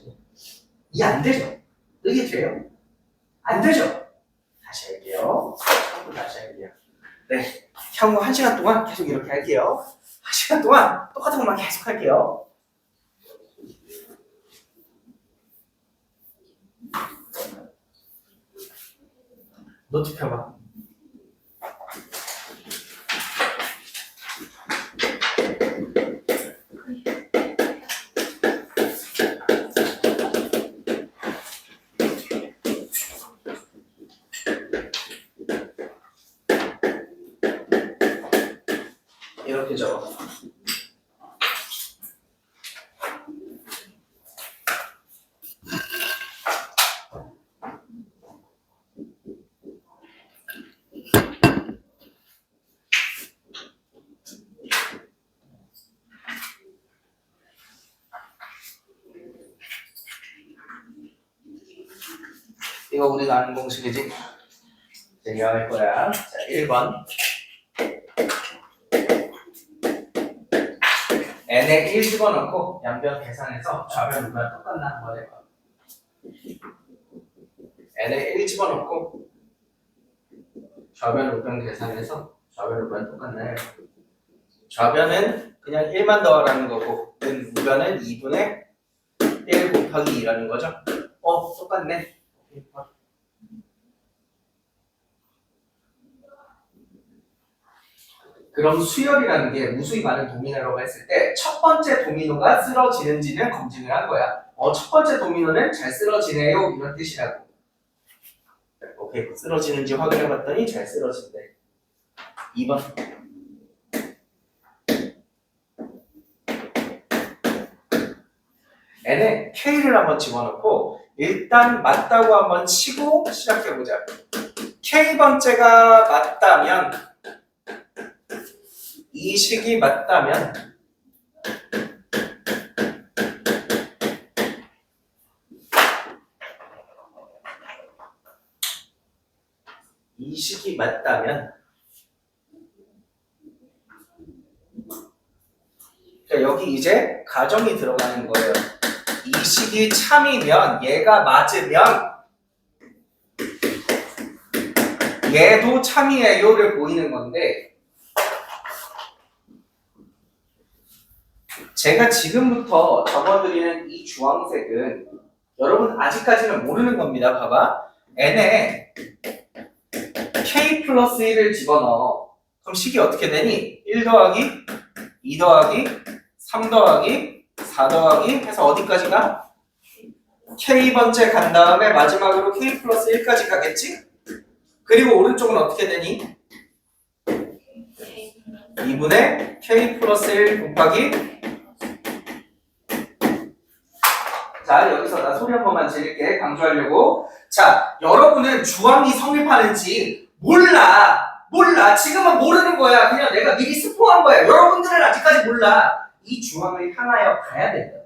이해 안 되죠? 이게 돼요? 안 되죠? 다시 할게요. 다시 할게요. 네, 향후 1시간 동안 계속 이렇게 할게요. 1시간 동안 똑같은 것만 계속 할게요. 노트 펴봐. 이렇게 적어. 이거 우리가 아는 공식이지? 이제 이거 할 거야. 자, 1번. n에 1 집어넣고 양변 계산해서 좌변 우변 똑같나 한번 해봐. n에 1 집어넣고 좌변 우변 계산해서 좌변 우변 똑같나 해봐. 좌변은 그냥 1만 더하라는 거고 우변은 2분의 1 곱하기 2라는 거죠. 똑같네. 그럼 수열이라는 게 무수히 많은 도미노라고 했을 때 첫 번째 도미노가 쓰러지는지는 검증을 한 거야. 첫 번째 도미노는 잘 쓰러지네요 이런 뜻이라고. 오케이, 쓰러지는지 확인해봤더니 잘 쓰러진대. 2번. n에 k를 한번 집어넣고 일단 맞다고 한번 치고 시작해보자. k번째가 맞다면 이 식이 맞다면 이 식이 맞다면 그러니까 여기 이제 가정이 들어가는 거예요. 이 식이 참이면 얘가 맞으면 얘도 참이에요를 보이는 건데 제가 지금부터 적어드리는 이 주황색은 여러분 아직까지는 모르는 겁니다. 봐봐. n에 k 플러스 1을 집어넣어. 그럼 식이 어떻게 되니? 1 더하기 2 더하기 3 더하기 4 더하기 해서 어디까지 가? k번째 간 다음에 마지막으로 k 플러스 1까지 가겠지? 그리고 오른쪽은 어떻게 되니? 2분의 k 플러스 1 곱하기 자, 여기서 나 소리 한 번만 지를게. 강조하려고. 자, 여러분은 주황이 성립하는지 몰라. 지금은 모르는 거야. 그냥 내가 미리 스포한 거야. 여러분들은 아직까지 몰라. 이 주황을 향하여 가야 된다.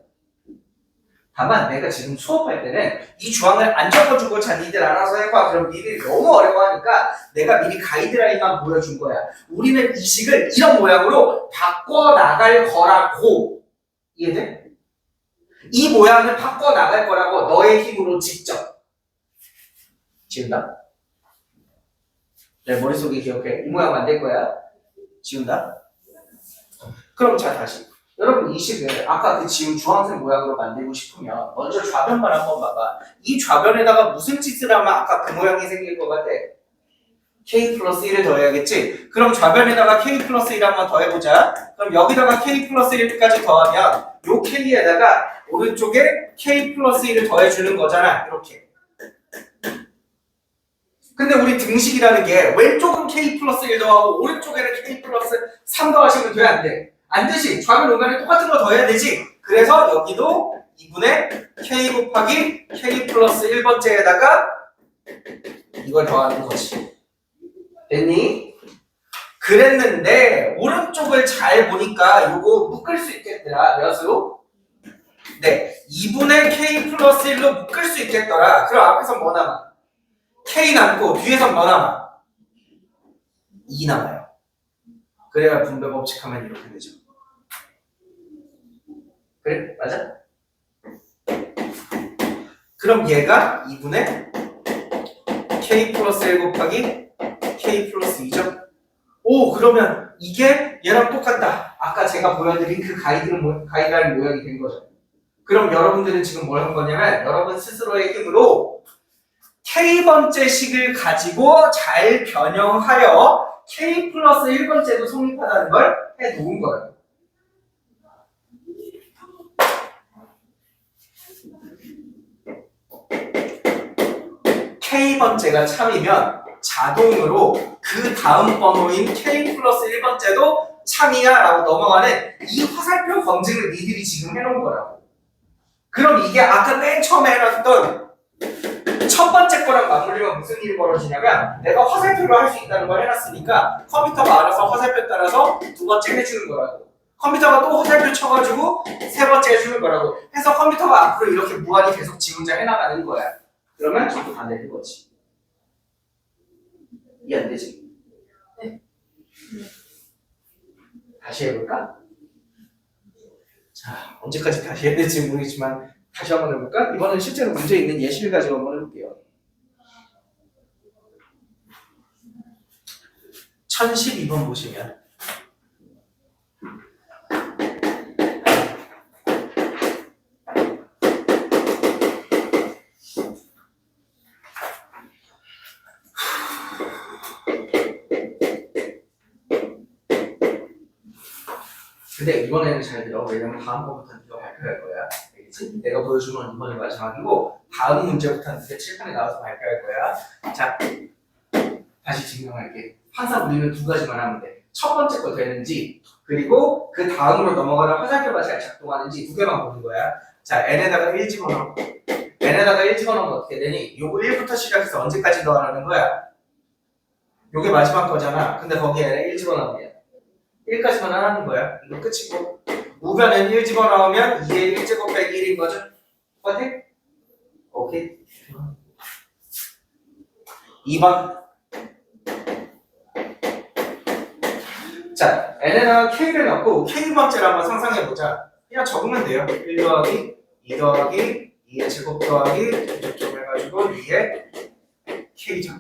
다만 내가 지금 수업할 때는 이 주황을 안 적어주고 자 니들 알아서 해봐. 그럼 니들이 너무 어려워하니까 내가 미리 가이드라인만 보여준 거야. 우리는 이 식을 이런 모양으로 바꿔나갈 거라고. 이해돼? 이 모양을 바꿔나갈 거라고 너의 힘으로 직접. 지운다? 내 머릿속에 기억해. 이 모양 만들 거야. 지운다? 그럼 자 다시. 여러분 이 식을 아까 그 지운 주황색 모양으로 만들고 싶으면 먼저 좌변만 한번 봐봐. 이 좌변에다가 무슨 짓을 하면 아까 그 모양이 생길 것 같아? k 플러스 1을 더해야겠지? 그럼 좌변에다가 k 플러스 1 한번 더해보자. 그럼 여기다가 k 플러스 1까지 더하면 요 k에다가 오른쪽에 k 플러스 1을 더해주는 거잖아. 이렇게. 근데 우리 등식이라는 게 왼쪽은 k 플러스 1 더하고 오른쪽에는 k 플러스 3 더하시면 돼? 안 돼? 안 되지. 좌변 우변에 똑같은 거 더해야 되지. 그래서 여기도 2분의 k 곱하기 k 플러스 1번째에다가 이걸 더하는 거지. 됐니? 그랬는데 오른쪽을 잘 보니까 요거 묶을 수 있겠더라. 몇으로? 네, 2분의 k 플러스 1로 묶을 수 있겠더라. 그럼 앞에서 뭐 남아? k 남고 뒤에선 뭐 남아? 2 남아요. 그래야 분배 법칙하면 이렇게 되죠. 그래? 맞아? 그럼 얘가 2분의 k 플러스 1 곱하기 k 플러스 2죠? 오, 그러면 이게 얘랑 똑같다. 아까 제가 보여드린 그 가이드라인 모양이 된 거죠. 그럼 여러분들은 지금 뭘 한 거냐면 여러분 스스로의 힘으로 k번째 식을 가지고 잘 변형하여 k 플러스 1번째도 성립하다는 걸 해놓은 거예요. k번째가 참이면 자동으로 그 다음 번호인 k 플러스 1번째도 참이야 라고 넘어가는 이 화살표 검증을 니들이 지금 해놓은 거라고. 그럼 이게 아까 맨 처음에 해놨던 첫 번째 거랑 맞물리면 무슨 일이 벌어지냐면 내가 화살표로 할 수 있다는 걸 해놨으니까 컴퓨터가 알아서 화살표 따라서 두 번째 해주는 거라고. 컴퓨터가 또 화살표 쳐가지고 세 번째 해주는 거라고. 해서 컴퓨터가 앞으로 이렇게 무한히 계속 지 혼자 해나가는 거야. 그러면 전부 다 되는 거지. 이해 안 되지? 네. 다시 해볼까? 자, 언제까지 다시 해야 될지 모르겠지만 다시 한번 해볼까? 이번엔 실제로 문제 있는 예시를 가지고 한번 해볼게요. 1012번 보시면 근데 이번에는 잘 들어. 왜냐면 다음 번부터 네가 발표할 거야. 알겠지? 내가 보여준 건 이번이 마지막이고 다음 문제부터는 네가 칠판에 나와서 발표할 거야. 자, 다시 증명할게. 항상 우리는 두 가지만 하면 돼. 첫 번째 거 되는지 그리고 그 다음으로 넘어가는 화살표가 잘 작동하는지 두 개만 보는 거야. 자, n에다가 1 집어넣어. n에다가 1 집어넣으면 어떻게 되니? 요거 1부터 시작해서 언제까지 넣으라는 거야? 요게 마지막 거잖아. 근데 거기에 n에 1 집어넣으면 1까지만 하는 거야. 이거 끝이고 우변은 1 집어넣으면 2의 1제곱 빼기 1인 거죠? 똑같아? 오케이. 2번. 자, n에다가 k를 넣고 k번째를 한번 상상해보자. 그냥 적으면 돼요. 1 더하기 2 더하기 2의 제곱 더하기 좀 해가지고 2의 k죠.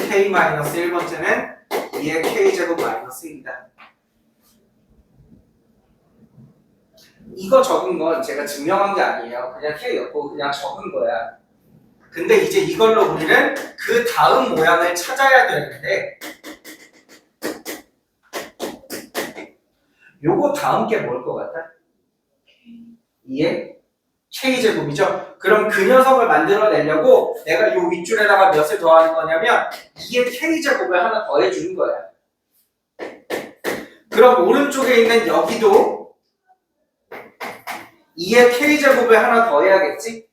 k 마이너스 1번째는 2의 k제곱 마이너스 1이다. 이거 적은 건 제가 증명한 게 아니에요. 그냥 k 넣고 그냥 적은 거야. 근데 이제 이걸로 우리는 그 다음 모양을 찾아야 되는데 요거 다음 게 뭘 것 같아? 2의 k제곱이죠? 그럼 그 녀석을 만들어내려고 내가 요 윗줄에다가 몇을 더하는 거냐면 2의 k제곱을 하나 더해주는 거야. 그럼 오른쪽에 있는 여기도 2의 k제곱을 하나 더해야겠지?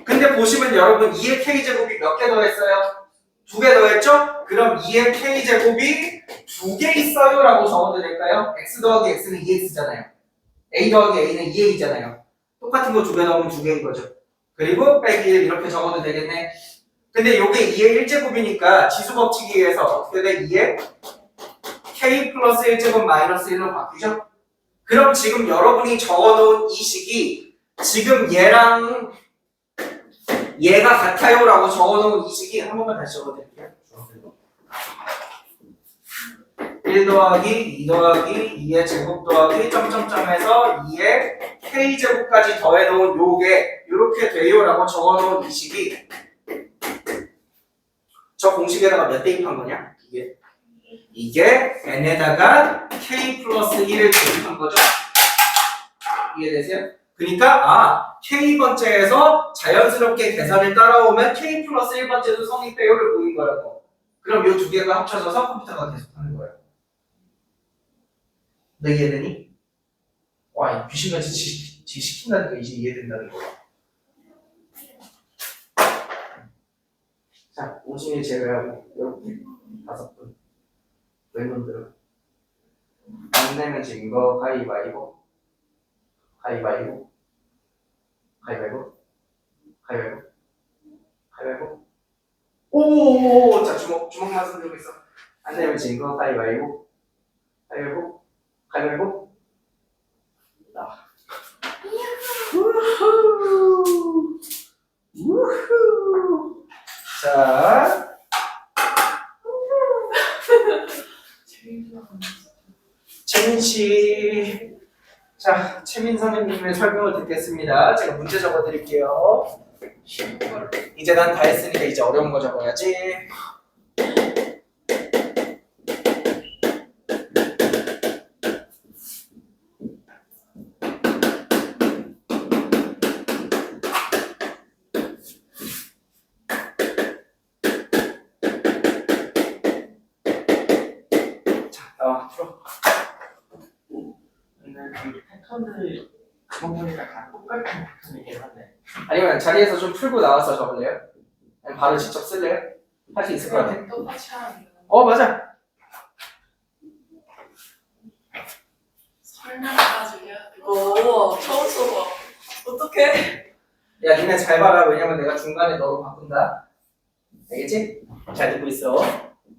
근데 보시면 여러분 2의 k제곱이 몇 개 더했어요? 2개 더했죠? 그럼 2의 k제곱이 2개 있어요 라고 적어도 될까요? x 더하기 x는 2x잖아요. a 더하기 a는 2a잖아요. 똑같은 거 2개 넣으면 2개인 거죠. 그리고 빼기 1 이렇게 적어도 되겠네. 근데 요게 2의 1제곱이니까 지수 법칙에 의해서 어떻게 돼? 2의 k 플러스 1제곱 마이너스 1로 바뀌죠? 그럼 지금 여러분이 적어놓은 이 식이 지금 얘랑 얘가 같아요 라고 적어놓은 이 식이 한 번만 다시 적어드릴게요. 1 더하기 2 더하기 2의 제곱 더하기 점점점에서 2의 k제곱까지 더해놓은 요게 이렇게 돼요 라고 적어놓은 이 식이 저 공식에다가 몇 대입한 거냐? 이게 n에다가 k 플러스 1을 대입한 거죠? 이해되세요? 그러니까 k번째에서 자연스럽게 계산을 따라오면 k 플러스 1번째도 성립해요를 보인 거라고. 그럼 요 두 개가 합쳐져서 컴퓨터가 계속 하는 거예요. 너 이해되니? 와, 이 귀신같이 시킨다는 거 이제 이해된다는 거야. 자, 오진이 제외하고 이렇게 5분 왼손들은 안 내면 진 거 가위바위보 가위바위보 가위바위보 가위바위보 가위바위보 오오오오 자 주먹만 손들고 있어. 안 내면 진 거 가위바위보 가위바위보 가위바위보 나와. 우후 우후 자 채민씨 자 채민 선생님의 설명을 듣겠습니다. 제가 문제 적어드릴게요. 이제 난 다 했으니까 이제 어려운 거 적어야지. 풀어. 근데 그 패턴을 그런 거니까 다 똑같은 패턴이긴 한데. 아니면 자리에서 좀 풀고 나와서 적을래요? 아니면 바로 직접 쓸래요? 할 수 있을 것 같아? 똑같이 하는 맞아. 설명까지 해야 돼. 오, 처음 써봐. 어떡해? 야, 니네 잘 봐라. 왜냐면 내가 중간에 너로 바꾼다. 알겠지? 잘 듣고 있어.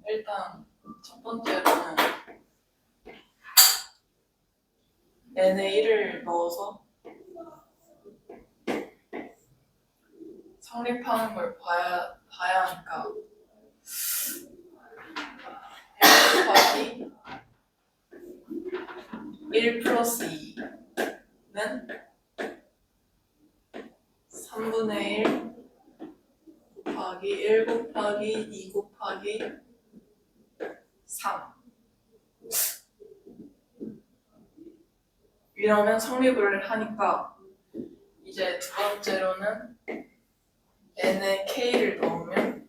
일단 첫 번째로는 n에 1을 넣어서 성립하는 걸 봐야 하니까 1 곱하기 1 플러스 2는 3분의 1 곱하기 1 곱하기 2 곱하기 3 이러면 성립을 하니까 이제 두 번째로는 n에 k를 넣으면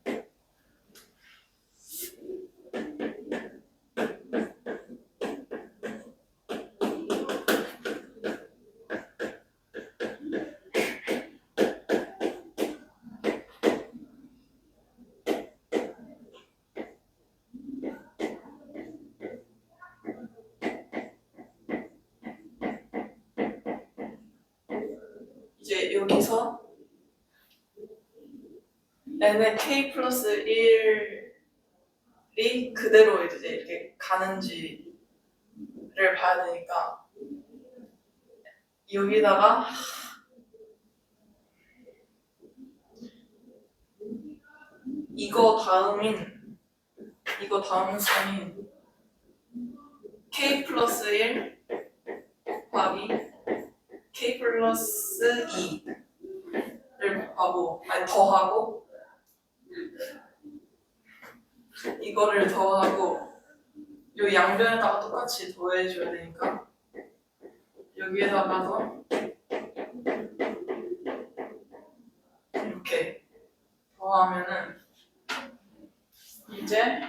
이제 여기서 n의 k 플러스 1이 그대로 이제 이렇게 가는지를 봐야 되니까 여기다가 이거 다음 수인 k 플러스 1 곱하기 k 플러스 2를 더하고 이거를 더하고 요 양변에다가 똑같이 더해줘야 되니까 여기에다가도 이렇게 더하면은 이제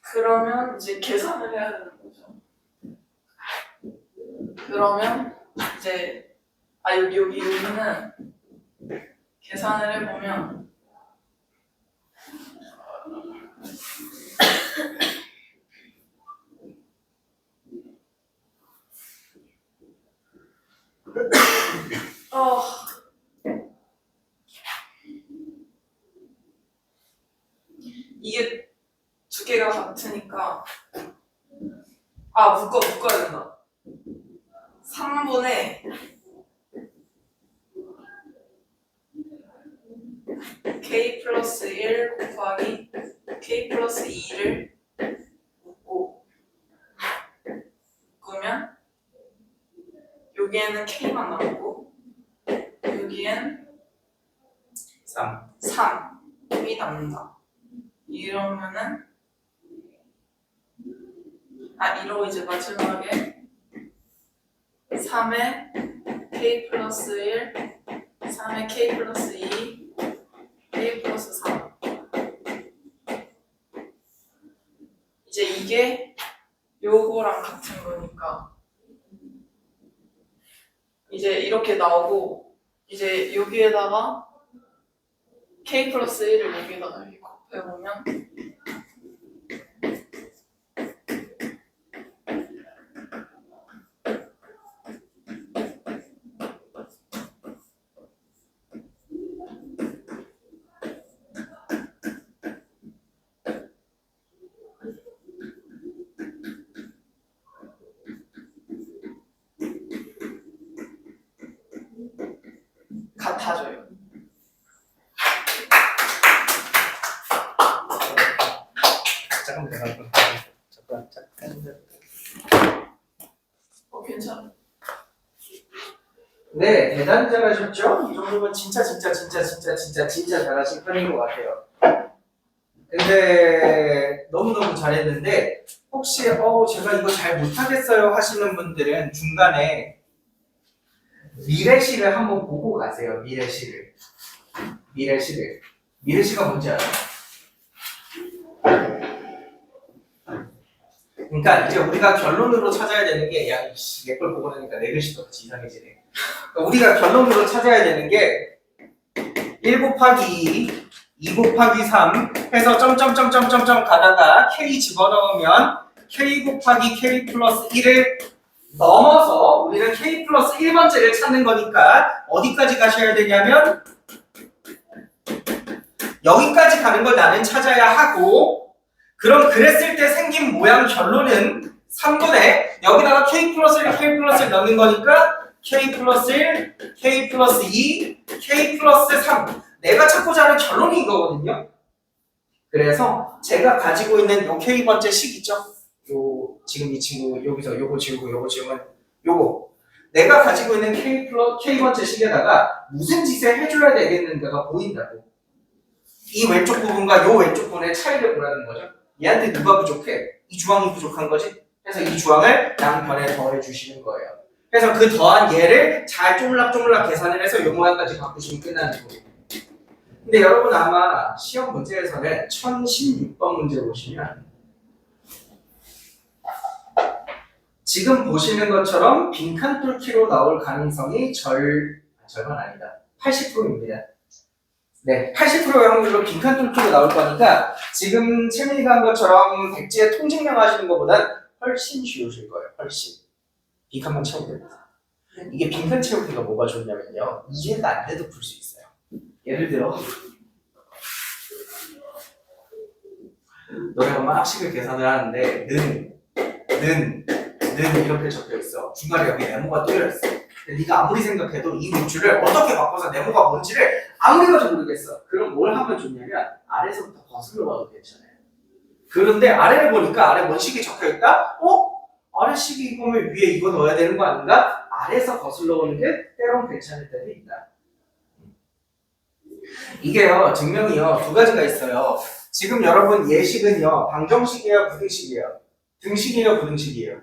그러면 이제 계산을 해야 되는 거죠. 그러면 이제 여기는 계산을 해보면 이게 두 개가 같으니까 묶어야 된다. 3분의 k 플러스 1 곱하기 k 플러스 2를 묶으면 여기에는 k만 남고 여기엔 3이 남는다. 이러면은 이러고 이제 마지막에 3의 k 플러스 1 3의 k 플러스 2 k 플러스 3 이제 이게 요거랑 같은 거니까 이제 이렇게 나오고 이제 여기에다가 k 플러스 1을 여기에다가 이렇게 곱해보면 같아져요. 잠깐 괜찮아. 네, 대단히 잘하셨죠? 이 정도면 진짜 잘하신 편인 것 같아요. 근데 너무너무 잘했는데 혹시 제가 이거 잘 못하겠어요 하시는 분들은 중간에 미래시를 한번 보고 가세요. 미래시가 뭔지 알아요? 그러니까 이제 우리가 결론으로 찾아야 되는 게 내 걸 보고 나니까 내 글씨도 같이 이상해지네. 그러니까 우리가 결론으로 찾아야 되는 게 1 곱하기 2 곱하기 3 해서 점점점점점점 가다가 k 집어넣으면 k 곱하기 k 플러스 1을 넘어서 우리는 k 플러스 1번째를 찾는 거니까 어디까지 가셔야 되냐면 여기까지 가는 걸 나는 찾아야 하고 그럼 그랬을 때 생긴 모양 결론은 3분의 여기다가 k 플러스 1, k 플러스 1 넣는 거니까 k 플러스 1, k 플러스 2, k 플러스 3. 내가 찾고자 하는 결론이 이거거든요. 그래서 제가 가지고 있는 요 k번째 식이죠. 요 지금 이 친구 여기서 요거 지우고 요거 지우면 요거 내가 가지고 있는 k번째 식에다가 무슨 짓을 해줘야 되겠는가가 보인다고. 이 왼쪽 부분과 요 왼쪽 부분의 차이를 보라는 거죠. 얘한테 누가 부족해? 이 주황이 부족한 거지. 그래서 이 주황을 양변에 더해 주시는 거예요. 그래서 그 더한 얘를 잘 쪼물락쪼물락 계산을 해서 요 모양까지 바꾸시면 끝나는 거예요. 근데 여러분 아마 시험 문제에서는 1016번 문제 보시면 지금 보시는 것처럼 빈칸 뚫기로 나올 가능성이 절반 아니다. 80%입니다. 네, 80%의 확률로 빈칸 뚫기로 나올 거니까 지금 채민이가 한 것처럼 백지에 통증명 하시는 것보단 훨씬 쉬우실 거예요. 훨씬. 빈칸만 채우면 됩니다. 이게 빈칸 채우기가 뭐가 좋냐면요. 이해가 안 돼도 풀 수 있어요. 예를 들어 너네가 막 식을 계산을 하는데 는 이렇게 적혀있어. 중간에 여기 네모가 뚫려있어. 근데 네가 아무리 생각해도 이 문줄을 어떻게 바꿔서 네모가 뭔지를 아무리 봐도 모르겠어. 그럼 뭘 하면 좋냐면 아래서부터 거슬러 봐도 괜찮아요. 그런데 아래를 보니까 아래 뭔 식이 적혀있다? 아래 식이 이거면 위에 이거 넣어야 되는 거 아닌가? 아래에서 거슬러 오는 게 때론 괜찮을 때도 있다. 이게요, 증명이요, 두 가지가 있어요. 지금 여러분 예식은요, 방정식이에요, 부등식이에요? 등식이에요, 부등식이에요?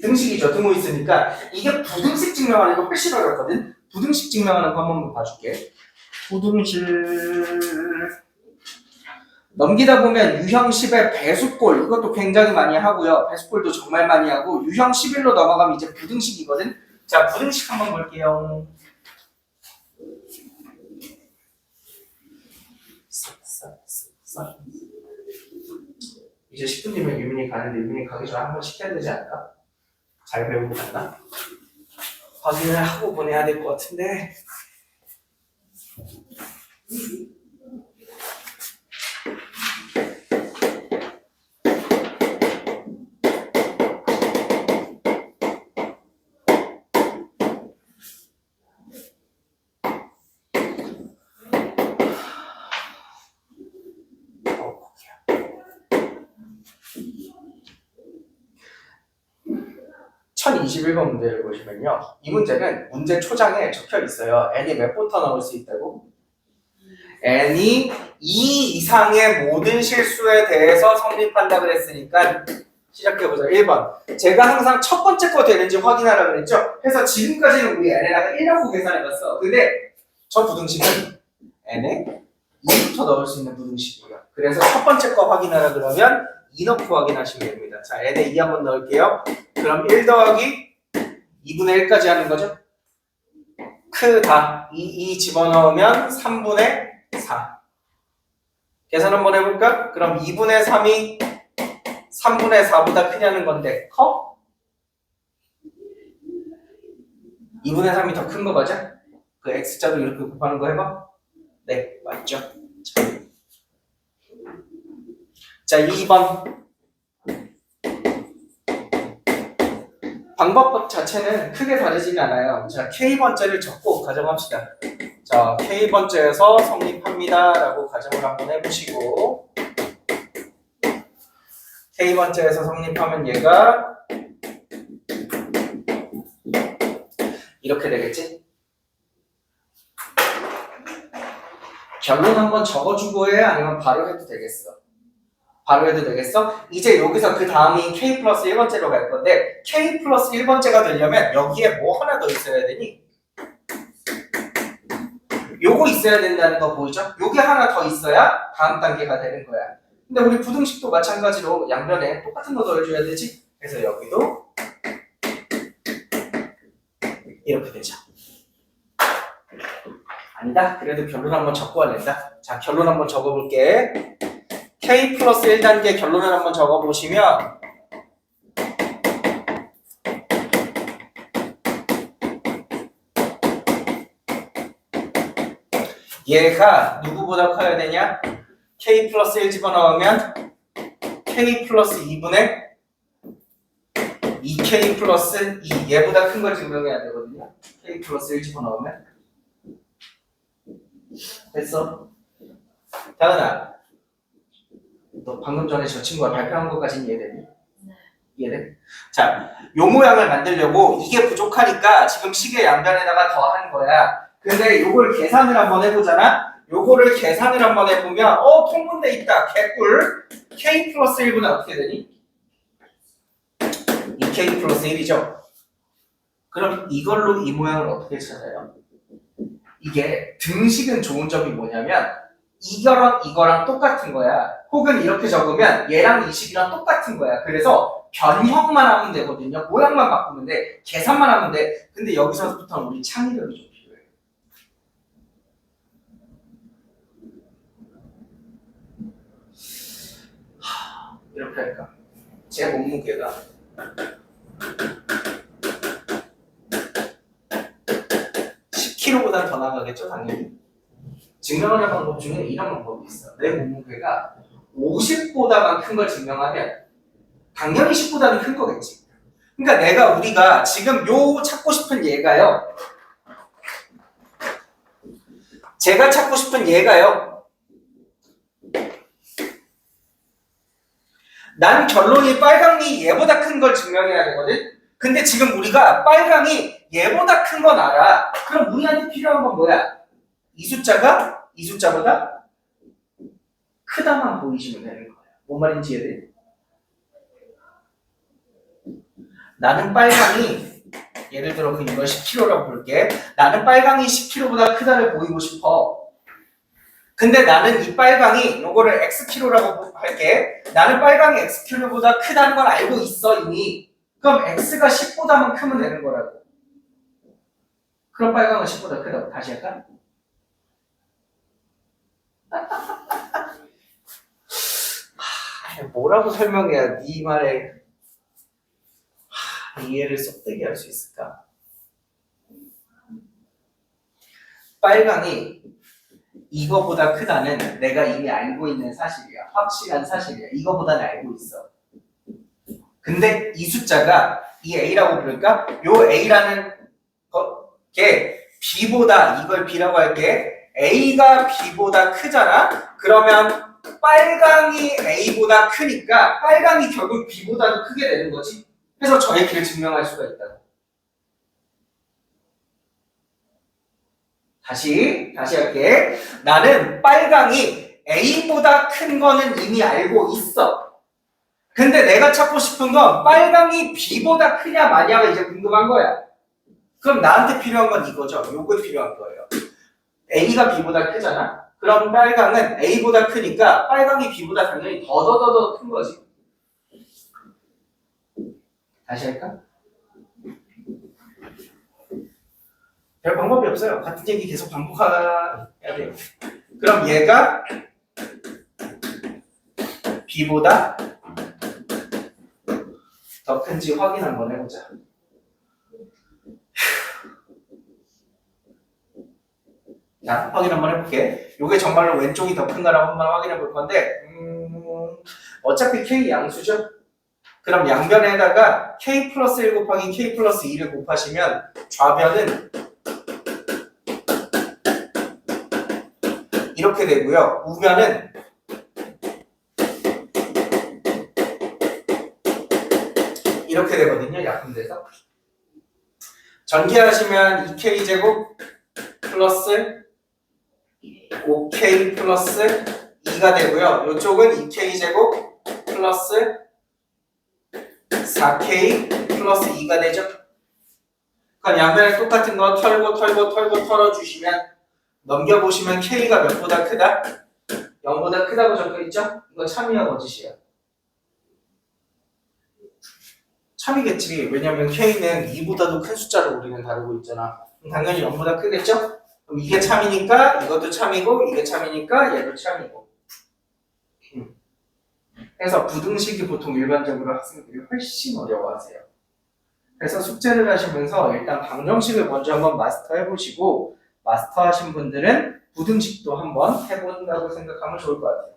등식이죠. 등호 있으니까 이게 부등식 증명하는 거 훨씬 어렵거든. 부등식 증명하는 거 한번 봐줄게. 부등식 넘기다 보면 유형 10의 배수꼴 이것도 굉장히 많이 하고요. 배수꼴도 정말 많이 하고 유형 11로 넘어가면 이제 부등식이거든. 자, 부등식 한번 볼게요. 이제 10분 뒤면 유민이 가는데 유민이 가기 전에 한 번 시켜야 되지 않을까? 잘 배우고 갔나? 확인을 하고 보내야 될 것 같은데. (1021번) 문제를 보시면요. 이 문제는 문제 초장에 적혀 있어요. n이 몇 부터 나올 수 있다고? n이 2 이상의 모든 실수에 대해서 성립한다 그랬으니까 시작해보자. 1번. 제가 항상 첫 번째 거 되는지 확인하라고 그랬죠? 그래서 지금까지는 우리 n에다가 1이라고 계산해봤어. 근데 저 부등식은 n에 2부터 넣을 수 있는 부등식이에요. 그래서 첫 번째 거 확인하라 그러면 2 넣고 확인하시면 됩니다. 자, n에 2 한번 넣을게요. 그럼 1 더하기 2분의 1까지 하는 거죠? 크다. 2 집어넣으면 3분의 4. 계산 한번 해볼까? 그럼 2분의 3이 3분의 4보다 크냐는 건데 커? 2분의 3이 더 큰 거 맞아? 그 x자로 이렇게 곱하는 거 해봐? 네, 맞죠? 자, 2번. 방법 자체는 크게 다르지는 않아요. 자, K번째를 적고 가정합시다. 자, K번째에서 성립합니다 라고 가정을 한번 해보시고 K번째에서 성립하면 얘가 이렇게 되겠지? 결론 한번 적어주고 해? 아니면 바로 해도 되겠어? 바로 해도 되겠어? 이제 여기서 그 다음이 K 플러스 1번째로 갈 건데 K 플러스 1번째가 되려면 여기에 뭐 하나 더 있어야 되니? 요거 있어야 된다는 거 보이죠? 요게 하나 더 있어야 다음 단계가 되는 거야. 근데 우리 부등식도 마찬가지로 양변에 똑같은 거 더해줘야 되지? 그래서 여기도 이렇게 되죠. 아니다. 그래도 결론 한번 적고 와낸다. 자, 결론 한번 적어볼게. K 플러스 1단계 결론을 한번 적어보시면 얘가 누구보다 커야 되냐? k 플러스 1 집어넣으면 k 플러스 2분의 2k 플러스 2 얘보다 큰 걸 증명해야 되거든요. k 플러스 1 집어넣으면 됐어? 다은아 너 방금 전에 저 친구가 발표한 것까지는 이해되니? 이해돼? 자, 요 모양을 만들려고 이게 부족하니까 지금 식의 양변에다가 더한 거야. 근데 요걸 계산을 한번 해보잖아? 요거를 계산을 한번 해보면 통분돼 있다. 개꿀. k 플러스 1분은 어떻게 되니? 2k 플러스 1이죠? 그럼 이걸로 이 모양을 어떻게 찾아요? 이게 등식은 좋은 점이 뭐냐면 이거랑 똑같은 거야. 혹은 이렇게 적으면 얘랑 이 식이랑 똑같은 거야. 그래서 변형만 하면 되거든요. 모양만 바꾸면 돼. 계산만 하면 돼. 근데 여기서부터는 우리 창의력이 좀 필요해. 이렇게 할까? 제 몸무게가 10kg보다 더 나가겠죠, 당연히. 증명하는 방법 중에 이런 방법이 있어. 내 몸무게가 50보다만 큰 걸 증명하면 당연히 10보다는 큰 거겠지. 그러니까 우리가 지금 요 찾고 싶은 얘가요. 제가 찾고 싶은 얘가요. 난 결론이 빨강이 얘보다 큰 걸 증명해야 되거든. 근데 지금 우리가 빨강이 얘보다 큰 건 알아. 그럼 우리한테 필요한 건 뭐야? 이 숫자가 이 숫자보다 크다만 보이시면 되는 거야. 뭔 말인지 이해돼? 나는 빨강이 예를 들어 이걸 10kg라고 볼게. 나는 빨강이 10kg보다 크다를 보이고 싶어. 근데 나는 이 빨강이 요거를 xkg라고 할게. 나는 빨강이 xkg보다 크다는 걸 알고 있어 이미. 그럼 x가 10보다만 크면 되는 거라고. 그럼 빨강은 10보다 크다고. 다시 할까? 뭐라고 설명해야 네 말에 이해를 쏙되게 할 수 있을까? 빨강이 이거보다 크다는 내가 이미 알고 있는 사실이야. 확실한 사실이야. 이거보다는 알고 있어. 근데 이 숫자가 이 A라고 부를까? 요 A라는 게 B보다 이걸 B라고 할게. A가 B보다 크잖아? 그러면 빨강이 A보다 크니까 빨강이 결국 B보다도 크게 되는 거지. 그래서 저 얘기를 증명할 수가 있다고. 다시 할게. 나는 빨강이 A보다 큰 거는 이미 알고 있어. 근데 내가 찾고 싶은 건 빨강이 B보다 크냐 마냐가 이제 궁금한 거야. 그럼 나한테 필요한 건 이거죠. 요거 필요한 거예요. A가 B보다 크잖아. 그럼 빨강은 A보다 크니까 빨강이 B보다 당연히 더 큰 거지. 다시 할까? 별 방법이 없어요. 같은 얘기 계속 반복해야 돼요. 그럼 얘가 B보다 더 큰지 확인 한번 해보자. 자, 확인 한번 해볼게. 이게 정말로 왼쪽이 더 큰가라고 한번 확인해 볼 건데 어차피 K 양수죠? 그럼 양변에다가 K 플러스 1 곱하기 K 플러스 2를 곱하시면 좌변은 이렇게 되고요. 우변은 이렇게 되거든요. 약분돼서. 전개하시면 2K제곱 플러스 5K 플러스 2가 되고요. 이쪽은 2K제곱 플러스 4K 플러스 2가 되죠. 그럼 양변에 똑같은 거 털고 털어주시면 넘겨보시면 K가 몇보다 크다? 0보다 크다고 적혀있죠? 이거 참이야 거짓이야? 참이겠지. 왜냐면 K는 2보다도 큰 숫자를 우리는 다루고 있잖아. 그럼 당연히 0보다 크겠죠? 그럼 이게 참이니까 이것도 참이고 이게 참이니까 얘도 참이고. 그래서 부등식이 보통 일반적으로 학생들이 훨씬 어려워하세요. 그래서 숙제를 하시면서 일단 방정식을 먼저 한번 마스터해보시고 마스터하신 분들은 부등식도 한번 해본다고 생각하면 좋을 것 같아요.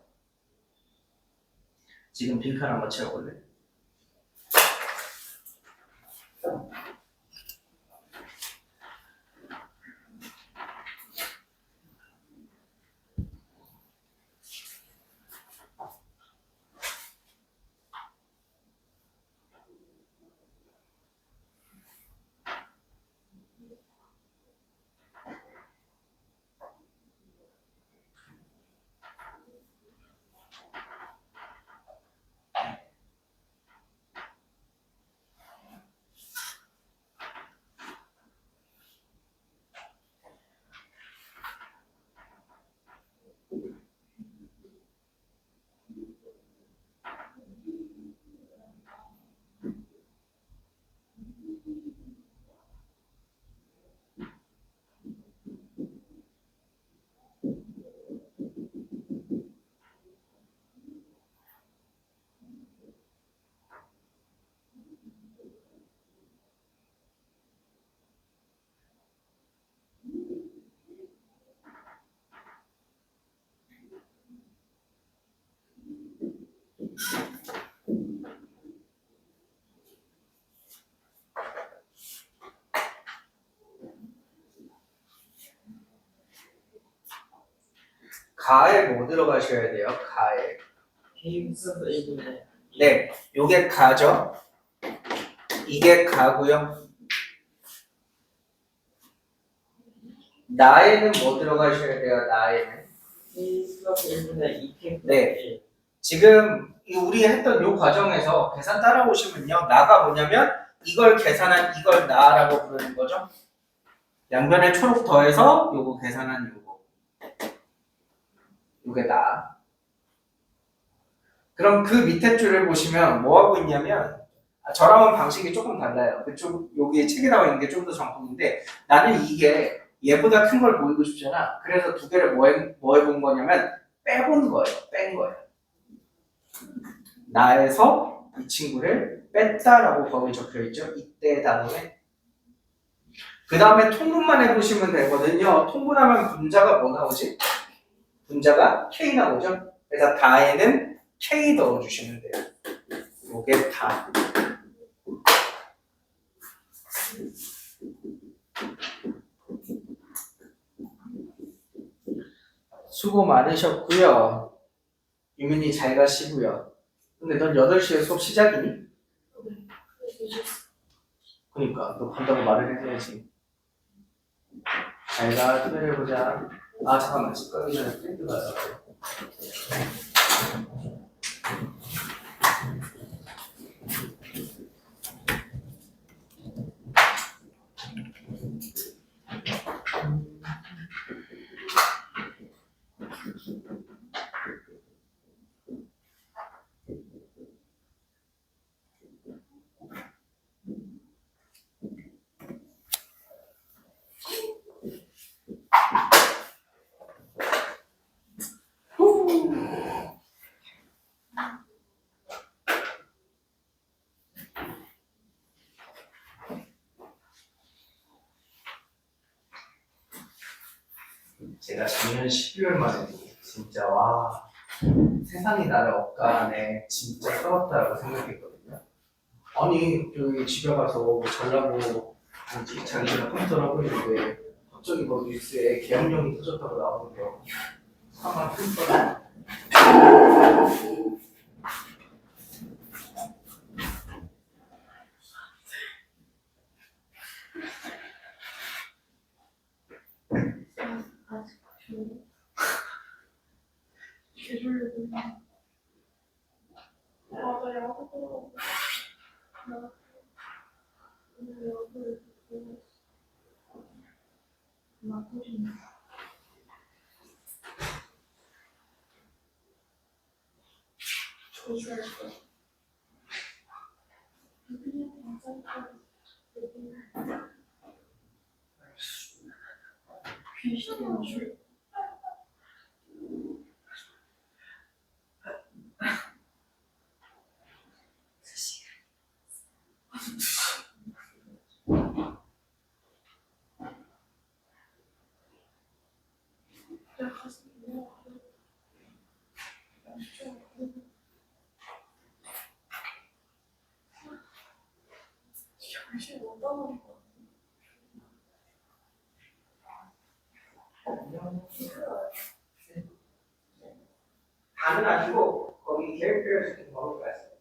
지금 빈칸 한번 채워볼래? 가에 뭐 들어가셔야 돼요? 가에. K 플러스 1분의 네, 요게 가죠? 이게 가고요. 나에는 뭐 들어가셔야 돼요? 나에는. K 플러스 1분의 2K 플러스 네. 1. 지금 우리 했던 요 과정에서 계산 따라오시면요. 나가 뭐냐면 이걸 계산한 이걸 나라고 부르는 거죠. 양변에 초록 더해서 요거 계산한 요거. 요게 나. 그럼 그 밑에 줄을 보시면 뭐 하고 있냐면 저랑은 방식이 조금 달라요. 그쪽 여기 책에 나와 있는 게 좀 더 정품인데 나는 이게 얘보다 큰 걸 보이고 싶잖아. 그래서 두 개를 뭐 해본 거냐면 빼본 거예요. 뺀 거예요. 나에서 이 친구를 뺐다라고 거기 적혀 있죠. 이때 다음에 그 다음에 통분만 해보시면 되거든요. 통분하면 분자가 뭐 나오지? 분자가 K 나오죠. 그래서 다에는 K 넣어주시면 돼요. 요게 다. 수고 많으셨고요. 유민이 잘 가시고요. 근데 넌 8시에 수업 시작이니? 그러니까 너 간다고 말을 해줘야지. 잘 가, 토요일에 보자. 아 잠깐만, 집 가기 전에 프린트 가야 돼. 제가 작년 12월 말에 진짜 와 세상이 나를 억까네 진짜 싸웠다라고 생각했거든요. 아니 여기 집에 가서 뭐 잘라고 뭐지 자기가 컴퓨터라고 했는데 갑자기 뭐 뉴스에 계엄령이 터졌다고 나오는 거 사망 큰 개졸려고. 맞아, 야구도. 나 오늘 야구를 보고 맞고 싶네. 조주할 거야. 그냥 괜찮다. 귀신이 줄. 내가 가서 뭐 하고. 글씨 못 따는 거. 다는 아니고 거기 characteristic 뭐가 있어요?